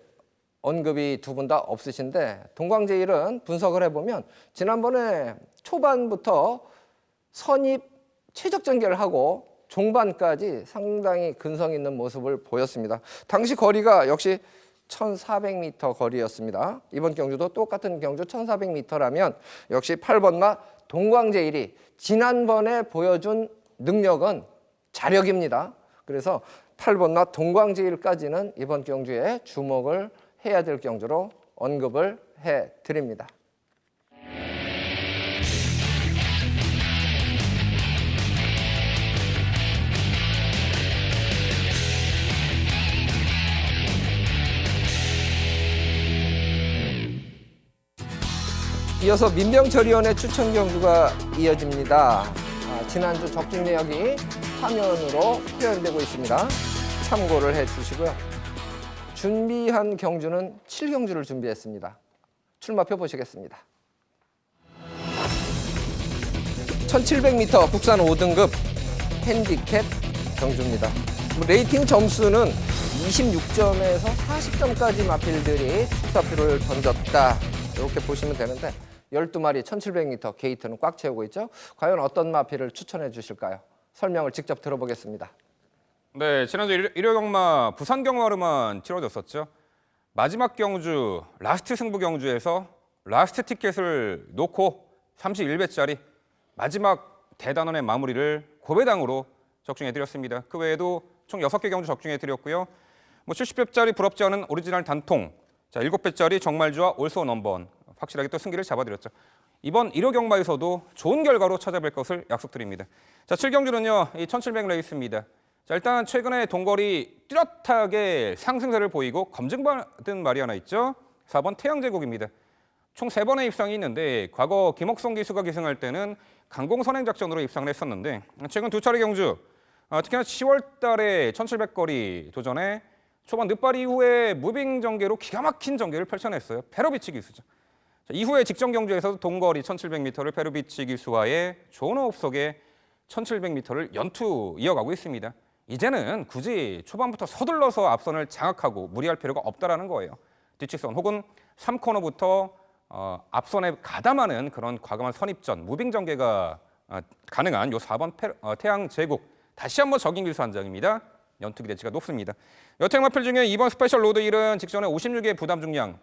언급이 두 분 다 없으신데 동광제일은 분석을 해보면 지난번에 초반부터 선입 최적 전개를 하고 종반까지 상당히 근성 있는 모습을 보였습니다. 당시 거리가 역시 1400m 거리였습니다. 이번 경주도 똑같은 경주 1400m라면 역시 8번마 동광제일이 지난번에 보여준 능력은 자력입니다. 그래서 8번마 동광제일까지는 이번 경주에 주목을 해야 될 경주로 언급을 해드립니다. 이어서 민병철 위원의 추천 경주가 이어집니다. 지난주 적중 내역이 화면으로 표현되고 있습니다. 참고를 해주시고요. 준비한 경주는 7경주를 준비했습니다. 출마표 보시겠습니다. 1700m 국산 5등급 핸디캡 경주입니다. 레이팅 점수는 26점에서 40점까지 마필들이 축사표를 던졌다. 이렇게 보시면 되는데 12마리 1700m 게이트는 꽉 채우고 있죠. 과연 어떤 마필을 추천해 주실까요? 설명을 직접 들어보겠습니다. 네, 지난주 일요 경마 부산 경마로만 치러졌었죠. 마지막 경주 라스트 승부 경주에서 라스트 티켓을 놓고 31배짜리 마지막 대단원의 마무리를 고배당으로 적중해드렸습니다. 그 외에도 총 6개 경주 적중해드렸고요. 70배짜리 부럽지 않은 오리지널 단통, 자 7배짜리 정말주와 올소 넘버원 확실하게 또 승기를 잡아드렸죠. 이번 1호 경마에서도 좋은 결과로 찾아뵐 것을 약속드립니다. 자 7경주는요, 이 1700 레이스입니다. 자 일단 최근에 동거리 뚜렷하게 상승세를 보이고 검증받은 말이 하나 있죠. 4번 태양제국입니다. 총 3번의 입상이 있는데 과거 김옥성 기수가 기승할 때는 강공선행작전으로 입상을 했었는데 최근 2차례 경주, 특히나 10월 달에 1700거리 도전에 초반 늦발 이후에 무빙 전개로 기가 막힌 전개를 펼쳐냈어요. 페로비치 기수죠. 자, 이후에 직전 경주에서도 동거리 1700m를 페로비치 기수와의 좋은 호흡 속에 1700m를 연투 이어가고 있습니다. 이제는 굳이 초반부터 서둘러서 앞선을 장악하고 무리할 필요가 없다라는 거예요. 뒤측선 혹은 3코너부터 앞선에 가담하는 그런 과감한 선입전, 무빙 전개가 가능한 요 4번 태양 제국 다시 한번 적인 기수 한 장입니다. 연투 기대치가 높습니다. 여택 마필 중에 이번 스페셜 로드 1은 직전에 56의 부담 중량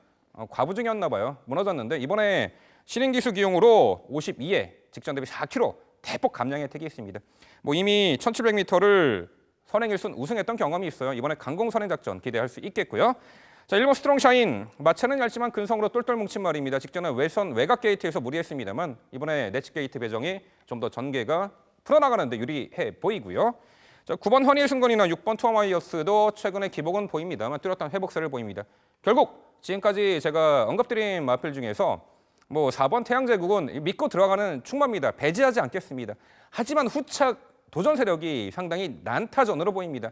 과부중이었나 봐요. 무너졌는데 이번에 신인 기수 기용으로 52에 직전 대비 4kg 대폭 감량 혜택이 있습니다. 이미 1700m를 선행 1순 우승했던 경험이 있어요. 이번에 강공 선행 작전 기대할 수 있겠고요. 자, 1번 스트롱샤인 마체는 얇지만 근성으로 똘똘 뭉친 말입니다. 직전에 외곽 게이트에서 무리했습니다만 이번에 내측 게이트 배정이 좀 더 전개가 풀어나가는 데 유리해 보이고요. 자, 9번 허니의 승건이나 6번 투어마이어스도 최근에 기복은 보입니다만 뚜렷한 회복세를 보입니다. 결국 지금까지 제가 언급드린 마필 중에서 4번 태양제국은 믿고 들어가는 충마입니다. 배제하지 않겠습니다. 하지만 후착 도전 세력이 상당히 난타전으로 보입니다.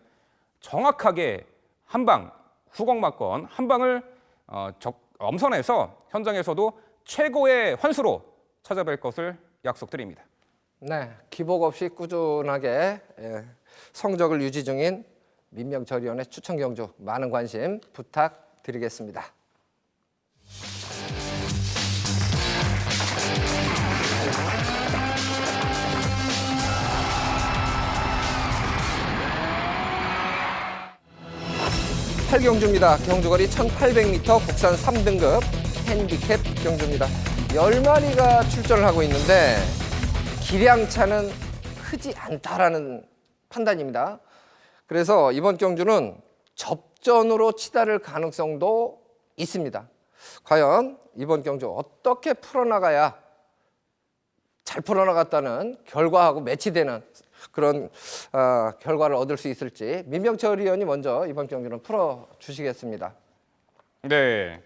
정확하게 한 방, 후공마권 한 방을 엄선해서 현장에서도 최고의 환수로 찾아뵐 것을 약속드립니다. 네, 기복 없이 꾸준하게 성적을 유지 중인 민명철위원의 추천 경주 많은 관심 부탁드리겠습니다. 경주입니다. 경주거리 1800m 국산 3등급 핸디캡 경주입니다. 10마리가 출전을 하고 있는데 기량차는 크지 않다라는 판단입니다. 그래서 이번 경주는 접전으로 치달을 가능성도 있습니다. 과연 이번 경주 어떻게 풀어나가야 잘 풀어나갔다는 결과하고 매치되는 그런 결과를 얻을 수 있을지 민병철 의원이 먼저 이번 경주는 풀어주시겠습니다. 네,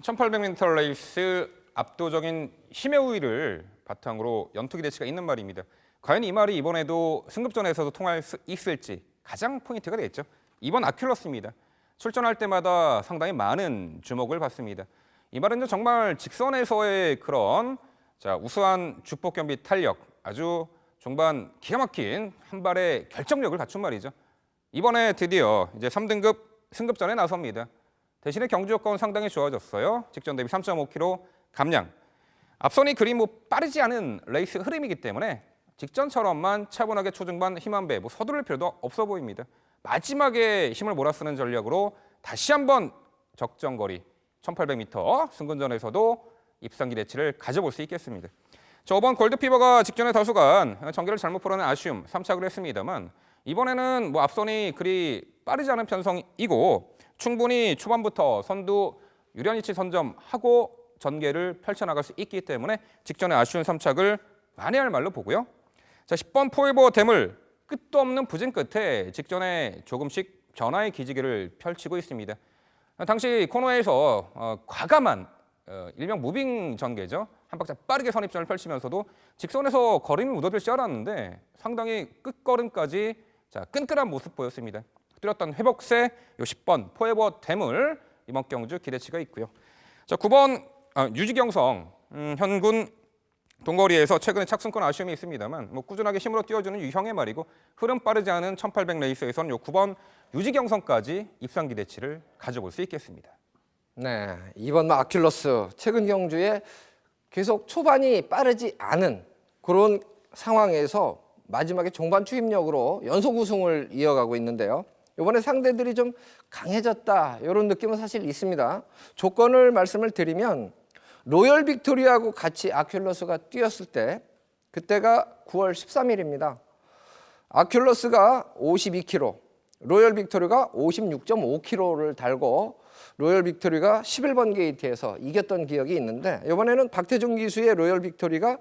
1800m 레이스 압도적인 힘의 우위를 바탕으로 연투 기대치가 있는 말입니다. 과연 이 말이 이번에도 승급전에서도 통할 수 있을지 가장 포인트가 되겠죠. 이번 아큘러스입니다. 출전할 때마다 상당히 많은 주목을 받습니다. 이 말은 정말 직선에서의 그런 우수한 죽복 겸비 탄력, 아주 종반 기가 막힌 한 발의 결정력을 갖춘 말이죠. 이번에 드디어 이제 3등급 승급전에 나섭니다. 대신에 경주 여건은 상당히 좋아졌어요. 직전 대비 3.5kg 감량. 앞선이 그리 빠르지 않은 레이스 흐름이기 때문에 직전처럼만 차분하게 초중반 힘 한 배, 서두를 필요도 없어 보입니다. 마지막에 힘을 몰아쓰는 전략으로 다시 한번 적정거리 1800m 승근전에서도 입상 기대치를 가져볼 수 있겠습니다. 저 5번 골드피버가 직전에 다수간 전개를 잘못 풀어낸 아쉬움 3착을 했습니다만 이번에는 앞선이 그리 빠르지 않은 편성이고 충분히 초반부터 선두 유리한 위치 선점하고 전개를 펼쳐나갈 수 있기 때문에 직전에 아쉬운 3착을 만회할 말로 보고요. 자, 10번 포에버 대물 끝도 없는 부진 끝에 직전에 조금씩 변화의 기지개를 펼치고 있습니다. 당시 코너에서 과감한 일명 무빙 전개죠. 한 박자 빠르게 선입전을 펼치면서도 직선에서 걸음이 묻어들 줄 알았는데 상당히 끝걸음까지 끈끈한 모습 보였습니다. 뚜렷한 회복세 요 10번 포에버 대물 이번 경주 기대치가 있고요. 자, 9번 유지경성 현군 동거리에서 최근에 착순권 아쉬움이 있습니다만 뭐 꾸준하게 힘으로 뛰어주는 유형의 말이고 흐름 빠르지 않은 1800 레이스에서는 요 9번 유지경선까지 입상 기대치를 가져볼 수 있겠습니다. 네, 이번 아큘러스 최근 경주에 계속 초반이 빠르지 않은 그런 상황에서 마지막에 종반 추임력으로 연속 우승을 이어가고 있는데요. 이번에 상대들이 좀 강해졌다 이런 느낌은 사실 있습니다. 조건을 말씀을 드리면 로열 빅토리하고 같이 아큘러스가 뛰었을 때 그때가 9월 13일입니다. 아큘러스가 52km, 로열 빅토리가 56.5km를 달고 로열 빅토리가 11번 게이트에서 이겼던 기억이 있는데 이번에는 박태종 기수의 로열 빅토리가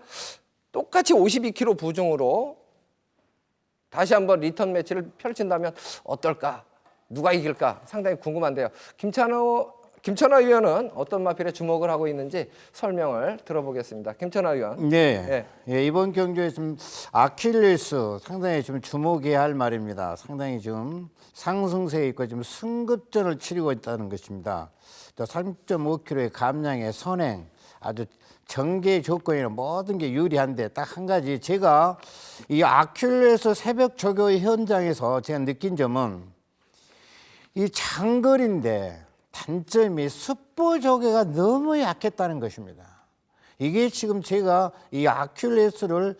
똑같이 52km 부중으로 다시 한번 리턴 매치를 펼친다면 어떨까? 누가 이길까? 상당히 궁금한데요. 김천하 위원은 어떤 마필에 주목을 하고 있는지 설명을 들어보겠습니다. 김천하 위원. 네. 예, 이번 경주에 좀 아킬레스 상당히 좀 주목해야 할 말입니다. 상당히 좀 상승세에 있고 좀 승급전을 치르고 있다는 것입니다. 또 3.5km의 감량의 선행, 아주 전개 조건에는 모든 게 유리한데 딱 한 가지 제가 이 아킬레스 새벽 조교 현장에서 제가 느낀 점은 이 장거리인데 단점이 숯보 조개가 너무 약했다는 것입니다. 이게 지금 제가 이 아큘레스를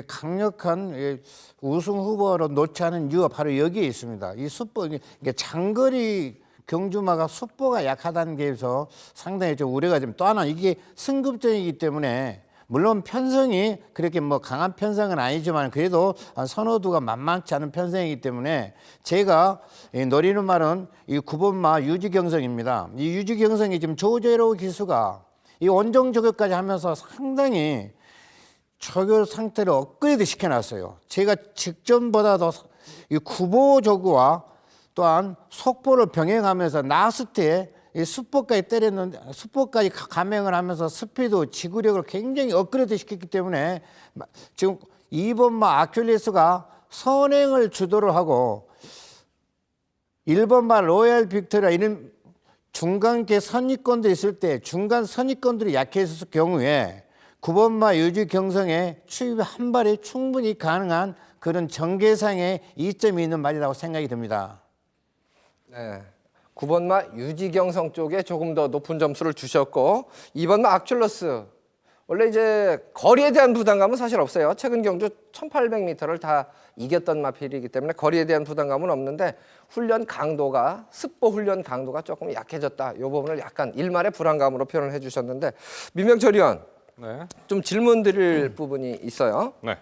강력한 우승 후보로 놓지 않은 이유가 바로 여기에 있습니다. 이 숯보, 이게 장거리 경주마가 숯보가 약하다는 게서 상당히 좀 우려가 됩니다. 또 하나 이게 승급전이기 때문에 물론 편성이 그렇게 뭐 강한 편성은 아니지만 그래도 선호도가 만만치 않은 편성이기 때문에 제가 노리는 말은 이 9번마 유지경성입니다. 이 유지경성이 지금 조재로 기수가 이 원정 조교까지 하면서 상당히 조교 상태를 업그레이드 시켜놨어요. 제가 직전보다도 이 9보 조교와 또한 속보를 병행하면서 나스트에 이 숯보까지 때렸는데 숯보까지 감행을 하면서 스피드, 지구력을 굉장히 업그레이드 시켰기 때문에 지금 2번마 아큘레스가 선행을 주도를 하고 1번마 로얄 빅토리아 이런 중간계 선입권들이 있을 때 중간 선입권들이 약해졌을 경우에 9번마 유지 경성에 추입 한 발이 충분히 가능한 그런 전개상의 이점이 있는 말이라고 생각이 듭니다. 네. 9번마 유지경성 쪽에 조금 더 높은 점수를 주셨고 2번마 아큘러스 원래 이제 거리에 대한 부담감은 사실 없어요. 최근 경주 1800m를 다 이겼던 마필이기 때문에 거리에 대한 부담감은 없는데 훈련 강도가 습보 훈련 강도가 조금 약해졌다. 이 부분을 약간 일말의 불안감으로 표현을 해주셨는데 민명철 의원 네. 좀 질문 드릴 부분이 있어요. 네.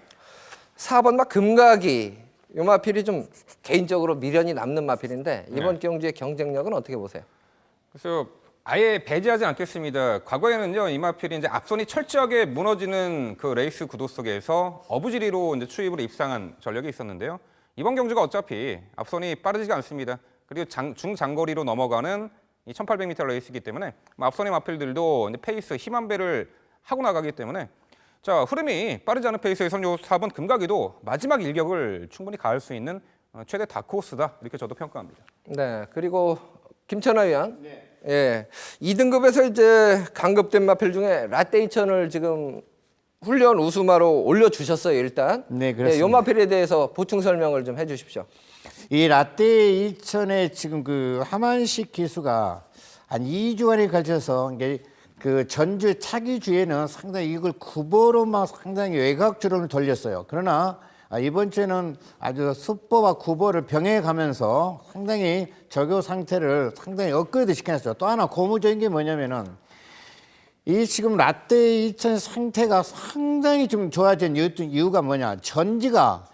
4번마 금각이 이 마필이 좀 개인적으로 미련이 남는 마필인데 이번 경주의 경쟁력은 어떻게 보세요? 그래서 아예 배제하지 않겠습니다. 과거에는요, 이 마필이 이제 앞선이 철저하게 무너지는 그 레이스 구도 속에서 어부지리로 이제 추입으로 입상한 전력이 있었는데요. 이번 경주가 어차피 앞선이 빠르지가 않습니다. 그리고 중장거리로 넘어가는 이 1800m 레이스이기 때문에 앞선의 마필들도 이제 페이스 힘한 배를 하고 나가기 때문에 자, 흐름이 빠르지 않은 페이스에서는 요 4번 금각이도 마지막 일격을 충분히 가할 수 있는 최대 다크호스다. 이렇게 저도 평가합니다. 네, 그리고 김천하 위원. 네. 예. 2등급에서 이제 강급된 마필 중에 라떼 2000을 지금 훈련 우수마로 올려주셨어요, 일단. 네, 그렇습니다. 예, 요 마필에 대해서 보충 설명을 좀 해주십시오. 이 라떼 2000의 지금 그 하만식 기수가 한 2주간에 걸쳐서 이게 그 전주 차기 주에는 상당히 이걸 9보로만 상당히 외곽주를 돌렸어요. 그러나 이번 주에는 아주 숯보와 9보를 병행해 가면서 상당히 적요 상태를 상당히 업그레이드 시켜놨어요. 또 하나 고무적인 게 뭐냐면은 이 지금 라떼 2000 상태가 상당히 좀 좋아진 이유가 뭐냐. 전지가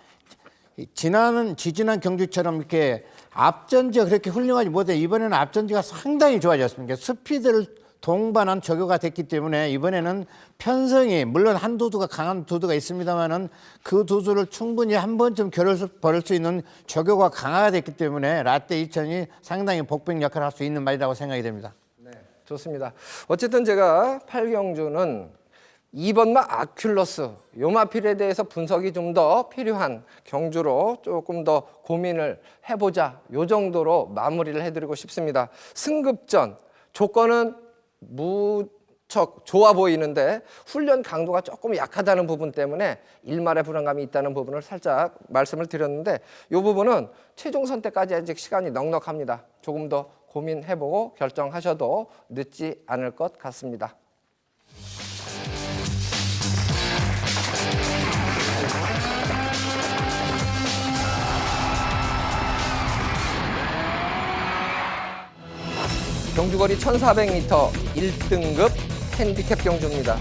지지난 경주처럼 이렇게 앞전지가 그렇게 훌륭하지 못해 이번에는 앞전지가 상당히 좋아졌습니다. 스피드를 동반한 조교가 됐기 때문에 이번에는 편성이 물론 한 두두가 강한 두두가 있습니다만은 그 두두를 충분히 한 번쯤 겨를 벌일 수 있는 조교가 강화가 됐기 때문에 라떼 2000이 상당히 복병 역할을 할 수 있는 말이라고 생각이 됩니다. 네, 좋습니다. 어쨌든 제가 8경주는 2번마 아큘러스 요 마필에 대해서 분석이 좀 더 필요한 경주로 조금 더 고민을 해보자 요 정도로 마무리를 해드리고 싶습니다. 승급전 조건은 좋아 보이는데 훈련 강도가 조금 약하다는 부분 때문에 일말의 불안감이 있다는 부분을 살짝 말씀을 드렸는데 이 부분은 최종 선택까지 아직 시간이 넉넉합니다. 조금 더 고민해보고 결정하셔도 늦지 않을 것 같습니다. 경주거리 1400m 1등급 핸디캡 경주입니다.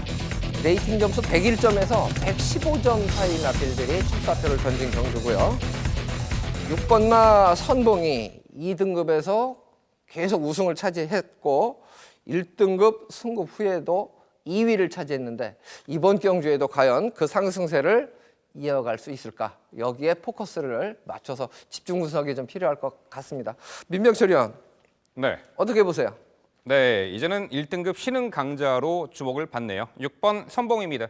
레이팅 점수 101점에서 115점 사이 마필들이 출사표를 던진 경주고요. 6번마 선봉이 2등급에서 계속 우승을 차지했고 1등급 승급 후에도 2위를 차지했는데 이번 경주에도 과연 그 상승세를 이어갈 수 있을까? 여기에 포커스를 맞춰서 집중 분석이 좀 필요할 것 같습니다. 민병철 의원, 네. 어떻게 보세요? 네, 이제는 1등급 신흥 강자로 주목을 받네요. 6번 선봉입니다.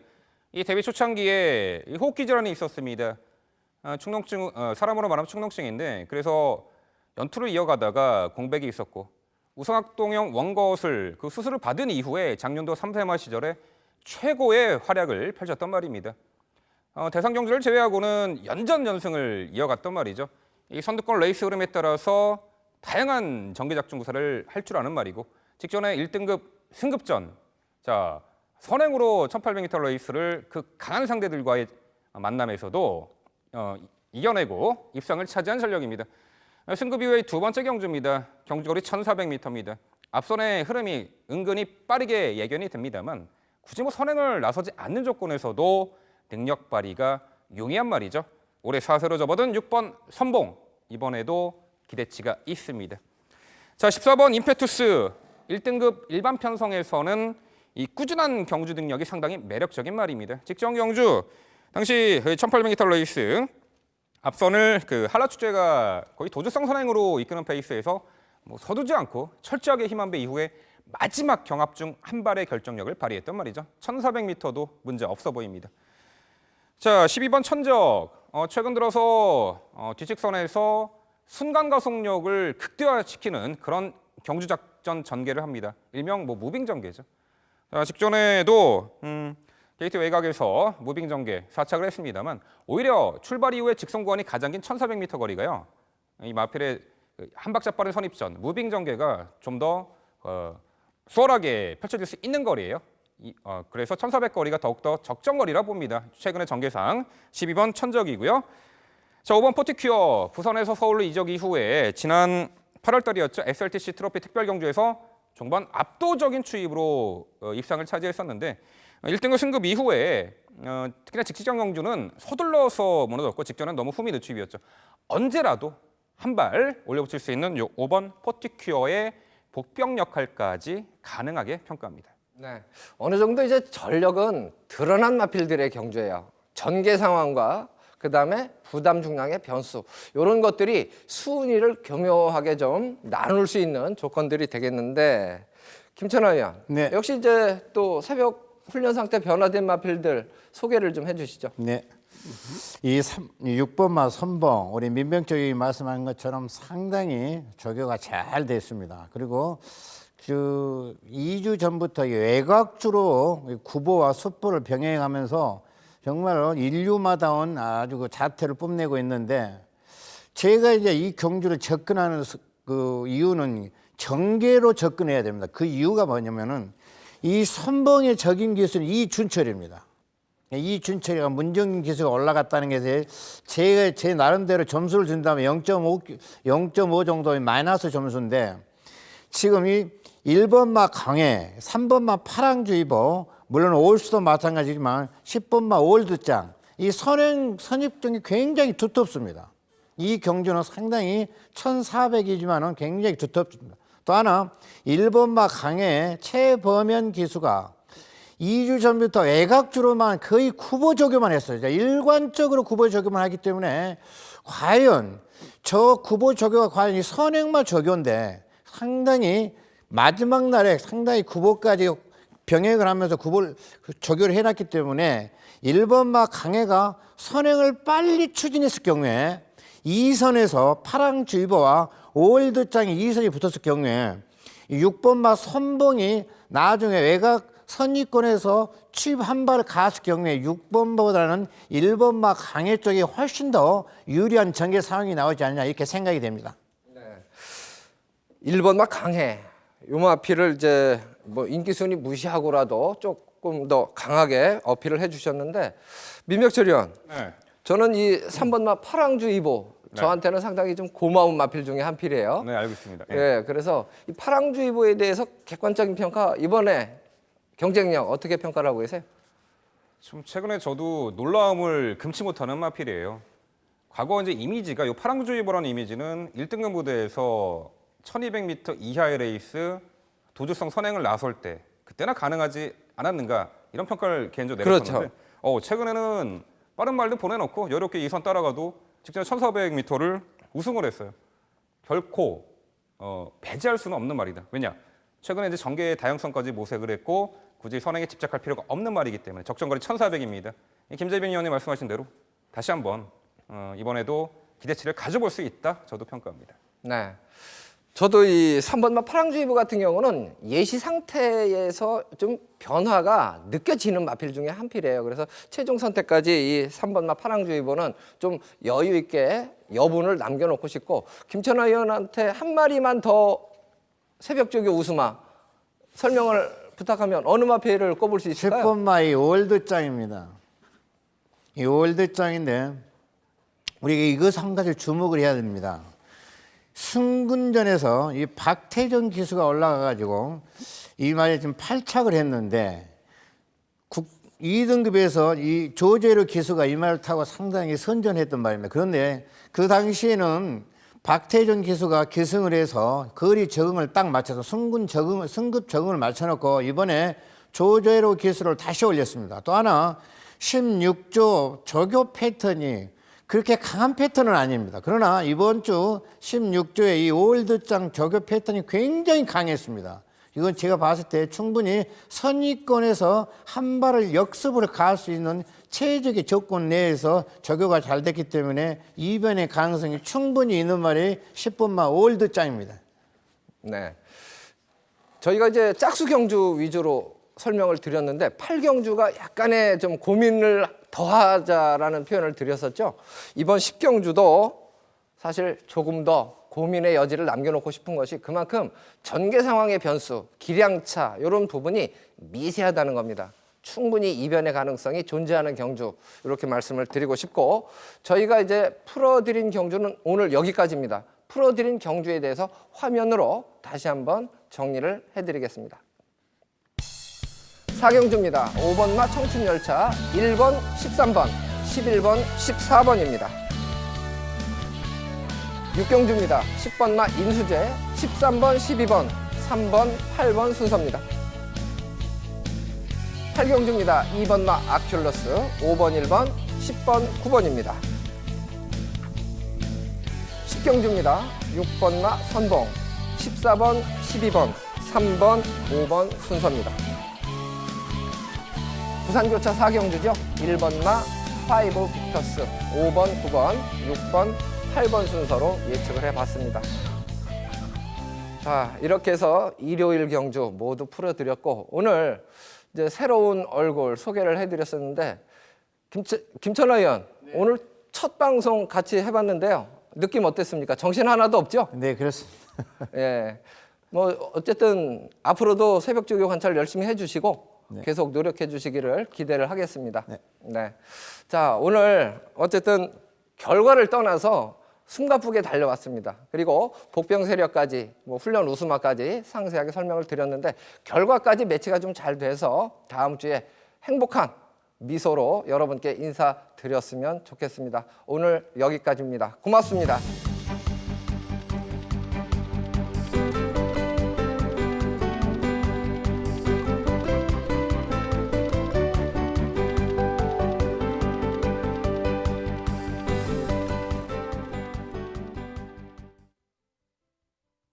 이 데뷔 초창기에 호흡기 질환이 있었습니다. 축농증, 사람으로 말하면 축농증인데 그래서 연투를 이어가다가 공백이 있었고 우성학동형 원것을 그 수술을 받은 이후에 작년도 3세마 시절에 최고의 활약을 펼쳤단 말입니다. 대상 경주를 제외하고는 연전연승을 이어갔단 말이죠. 이 선두권 레이스 흐름에 따라서 다양한 정기작중 구사를 할 줄 아는 말이고 직전에 1등급 승급전, 자 선행으로 1800m 레이스를 그 강한 상대들과의 만남에서도 이겨내고 입상을 차지한 전력입니다. 승급 이후의 두 번째 경주입니다. 경주거리 1400m입니다. 앞선의 흐름이 은근히 빠르게 예견이 됩니다만 굳이 선행을 나서지 않는 조건에서도 능력 발휘가 용이한 말이죠. 올해 4세로 접어든 6번 선봉, 이번에도 기대치가 있습니다. 자, 14번 임페투스 1등급 일반 편성에서는 이 꾸준한 경주 능력이 상당히 매력적인 말입니다. 직전 경주 당시 1800m 레이스 앞선을 한라 축제가 거의 도주성 선행으로 이끄는 페이스에서 서두지 않고 철저하게 힘한 배 이후에 마지막 경합 중 한 발의 결정력을 발휘했단 말이죠. 1400m도 문제 없어 보입니다. 자, 12번 천적 최근 들어서 뒤측선에서 순간 가속력을 극대화시키는 그런 경주 작전 전개를 합니다. 일명 무빙 전개죠. 자, 직전에도 게이트 외곽에서 무빙 전개 4착을 했습니다만 오히려 출발 이후에 직선 구간이 가장 긴 1400m 거리가요. 이 마필의 한 박자 빠른 선입전 무빙 전개가 좀 더 수월하게 펼쳐질 수 있는 거리예요. 그래서 1400 거리가 더욱더 적정 거리라 봅니다. 최근의 전개상 12번 천적이고요. 자, 5번 포티큐어 부산에서 서울로 이적 이후에 지난 8월 달이었죠. SRTC 트로피 특별 경주에서 종반 압도적인 추입으로 입상을 차지했었는데 1등급 승급 이후에 특히나 직직장 경주는 서둘러서 무너졌고 직전은 너무 후미드 추입이었죠. 언제라도 한 발 올려붙일 수 있는 5번 포티큐어의 복병 역할까지 가능하게 평가합니다. 네, 어느 정도 이제 전력은 드러난 마필들의 경주예요. 전개 상황과 그다음에 부담 중량의 변수 이런 것들이 순위를 교묘하게 좀 나눌 수 있는 조건들이 되겠는데 김천하 의원, 네. 역시 이제 또 새벽 훈련 상태 변화된 마필들 소개를 좀 해주시죠. 네. 이 6번마 선봉 우리 민병철이 말씀한 것처럼 상당히 조교가 잘 됐습니다. 그리고 2주 전부터 외곽주로 구보와 숫보를 병행하면서 정말 인류마다운 아주 그 자태를 뽐내고 있는데 제가 이제 이 경주를 접근하는 그 이유는 전개로 접근해야 됩니다. 그 이유가 뭐냐면은 이 선봉의 적인 기술은 이준철입니다. 이준철이가 문정인 기술이 올라갔다는 게 제 나름대로 점수를 준다면 0.5 정도의 마이너스 점수인데 지금 이 1번마 강해, 3번마 파랑주의보, 물론 올수도 마찬가지지만 10번마 올드장, 이 선입증이 굉장히 두텁습니다. 이 경주는 상당히 1400이지만은 굉장히 두텁습니다. 또 하나 1번마 강해 최범현 기수가 2주 전부터 외곽주로만 거의 구보 조교만 했어요. 일관적으로 구보 조교만 하기 때문에 과연 저 구보 조교가 과연 이 선행마 조교인데 상당히 마지막 날에 상당히 구보까지 병행을 하면서 구보를 조교를 해놨기 때문에 1번마 강해가 선행을 빨리 추진했을 경우에 2선에서 파랑주의보와 오월드장이 2선이 붙었을 경우에 6번마 선봉이 나중에 외곽 선입권에서 칩 한 발 가스 경우에 6번보다는 1번마 강해 쪽이 훨씬 더 유리한 전개 상황이 나오지 않냐 이렇게 생각이 됩니다. 1번 막 강해. 요 마필을 이제 뭐 인기 순위 무시하고라도 조금 더 강하게 어필을 해주셨는데 민명철 의원, 네. 저는 이 3번 마 파랑주 2보 저한테는 상당히 좀 고마운 마필 중에 한 필이에요. 네, 알고 있습니다. 예. 예, 그래서 이 파랑주 2보에 대해서 객관적인 평가 이번에 경쟁력 어떻게 평가를 하고 계세요? 좀 최근에 저도 놀라움을 금치 못하는 마필이에요. 과거 이제 이미지가 이 파랑주의보라는 이미지는 1등급 무대에서 1200m 이하의 레이스 도주성 선행을 나설 때 그때나 가능하지 않았는가 이런 평가를 개인적으로 내렸었는데 최근에는 빠른 말도 보내놓고 여유롭게 2선 따라가도 직전에 1400m를 우승을 했어요. 결코 배제할 수는 없는 말이다. 왜냐? 최근에 이제 전개의 다양성까지 모색을 했고 굳이 선행에 집착할 필요가 없는 말이기 때문에 적정거리 1400입니다. 김재빈 의원이 말씀하신 대로 다시 한번 이번에도 기대치를 가져볼 수 있다. 저도 평가합니다. 네. 저도 이 3번마 파랑주의보 같은 경우는 예시 상태에서 좀 변화가 느껴지는 마필 중에 한 필이에요. 그래서 최종 선택까지 이 3번마 파랑주의보는 좀 여유 있게 여분을 남겨놓고 싶고 김천하 의원한테 한 마리만 더 새벽조교 우스마 설명을 부탁하면 어느 마필을 꼽을 수 있을까요? 10번마 이 올드장입니다. 이 올드장인데 우리가 이것 한 가지 주목을 해야 됩니다. 승군전에서 이 박태정 기수가 올라가가지고 이 말에 지금 8착을 했는데 2등급에서 이 조재로 기수가 이 말을 타고 상당히 선전했던 말입니다. 그런데 그 당시에는 박태정 기수가 기승을 해서 거리 적응을 딱 맞춰서 승급 적응을 맞춰놓고 이번에 조재로 기수를 다시 올렸습니다. 또 하나 16조 조교 패턴이 그렇게 강한 패턴은 아닙니다. 그러나 이번 주 16조의 이 올드장 조교 패턴이 굉장히 강했습니다. 이건 제가 봤을 때 충분히 선입권에서 한 발을 역습을 가할 수 있는 최적의 조건 내에서 조교가 잘 됐기 때문에 이변의 가능성이 충분히 있는 말이 10번마 올드장입니다. 네. 저희가 이제 짝수 경주 위주로 설명을 드렸는데 8경주가 약간의 좀 고민을 더하자라는 표현을 드렸었죠. 이번 10경주도 사실 조금 더 고민의 여지를 남겨놓고 싶은 것이 그만큼 전개 상황의 변수, 기량차 이런 부분이 미세하다는 겁니다. 충분히 이변의 가능성이 존재하는 경주 이렇게 말씀을 드리고 싶고 저희가 이제 풀어드린 경주는 오늘 여기까지입니다. 풀어드린 경주에 대해서 화면으로 다시 한번 정리를 해드리겠습니다. 4경주입니다. 5번마 청춘열차 1번, 13번, 11번, 14번입니다. 6경주입니다. 10번마 인수제 13번, 12번, 3번, 8번 순서입니다. 8경주입니다. 2번마 아큘러스 5번, 1번, 10번, 9번입니다. 10경주입니다. 6번마 선봉 14번, 12번, 3번, 5번 순서입니다. 부산교차 4경주죠. 1번마 5 빅터스 5번, 9번, 6번, 8번 순서로 예측을 해봤습니다. 자, 이렇게 해서 일요일 경주 모두 풀어드렸고 오늘 이제 새로운 얼굴 소개를 해드렸었는데 김천하 의원 오늘 첫 방송 같이 해봤는데요. 느낌 어땠습니까? 정신 하나도 없죠? 네, 그렇습니다. 예, 뭐 어쨌든 앞으로도 새벽조교 관찰 열심히 해주시고 계속 노력해 주시기를 기대를 하겠습니다. 네. 자, 오늘 어쨌든 결과를 떠나서 숨가쁘게 달려왔습니다. 그리고 복병 세력까지 뭐 훈련 우수마까지 상세하게 설명을 드렸는데 결과까지 매치가 좀 잘 돼서 다음 주에 행복한 미소로 여러분께 인사드렸으면 좋겠습니다. 오늘 여기까지입니다. 고맙습니다.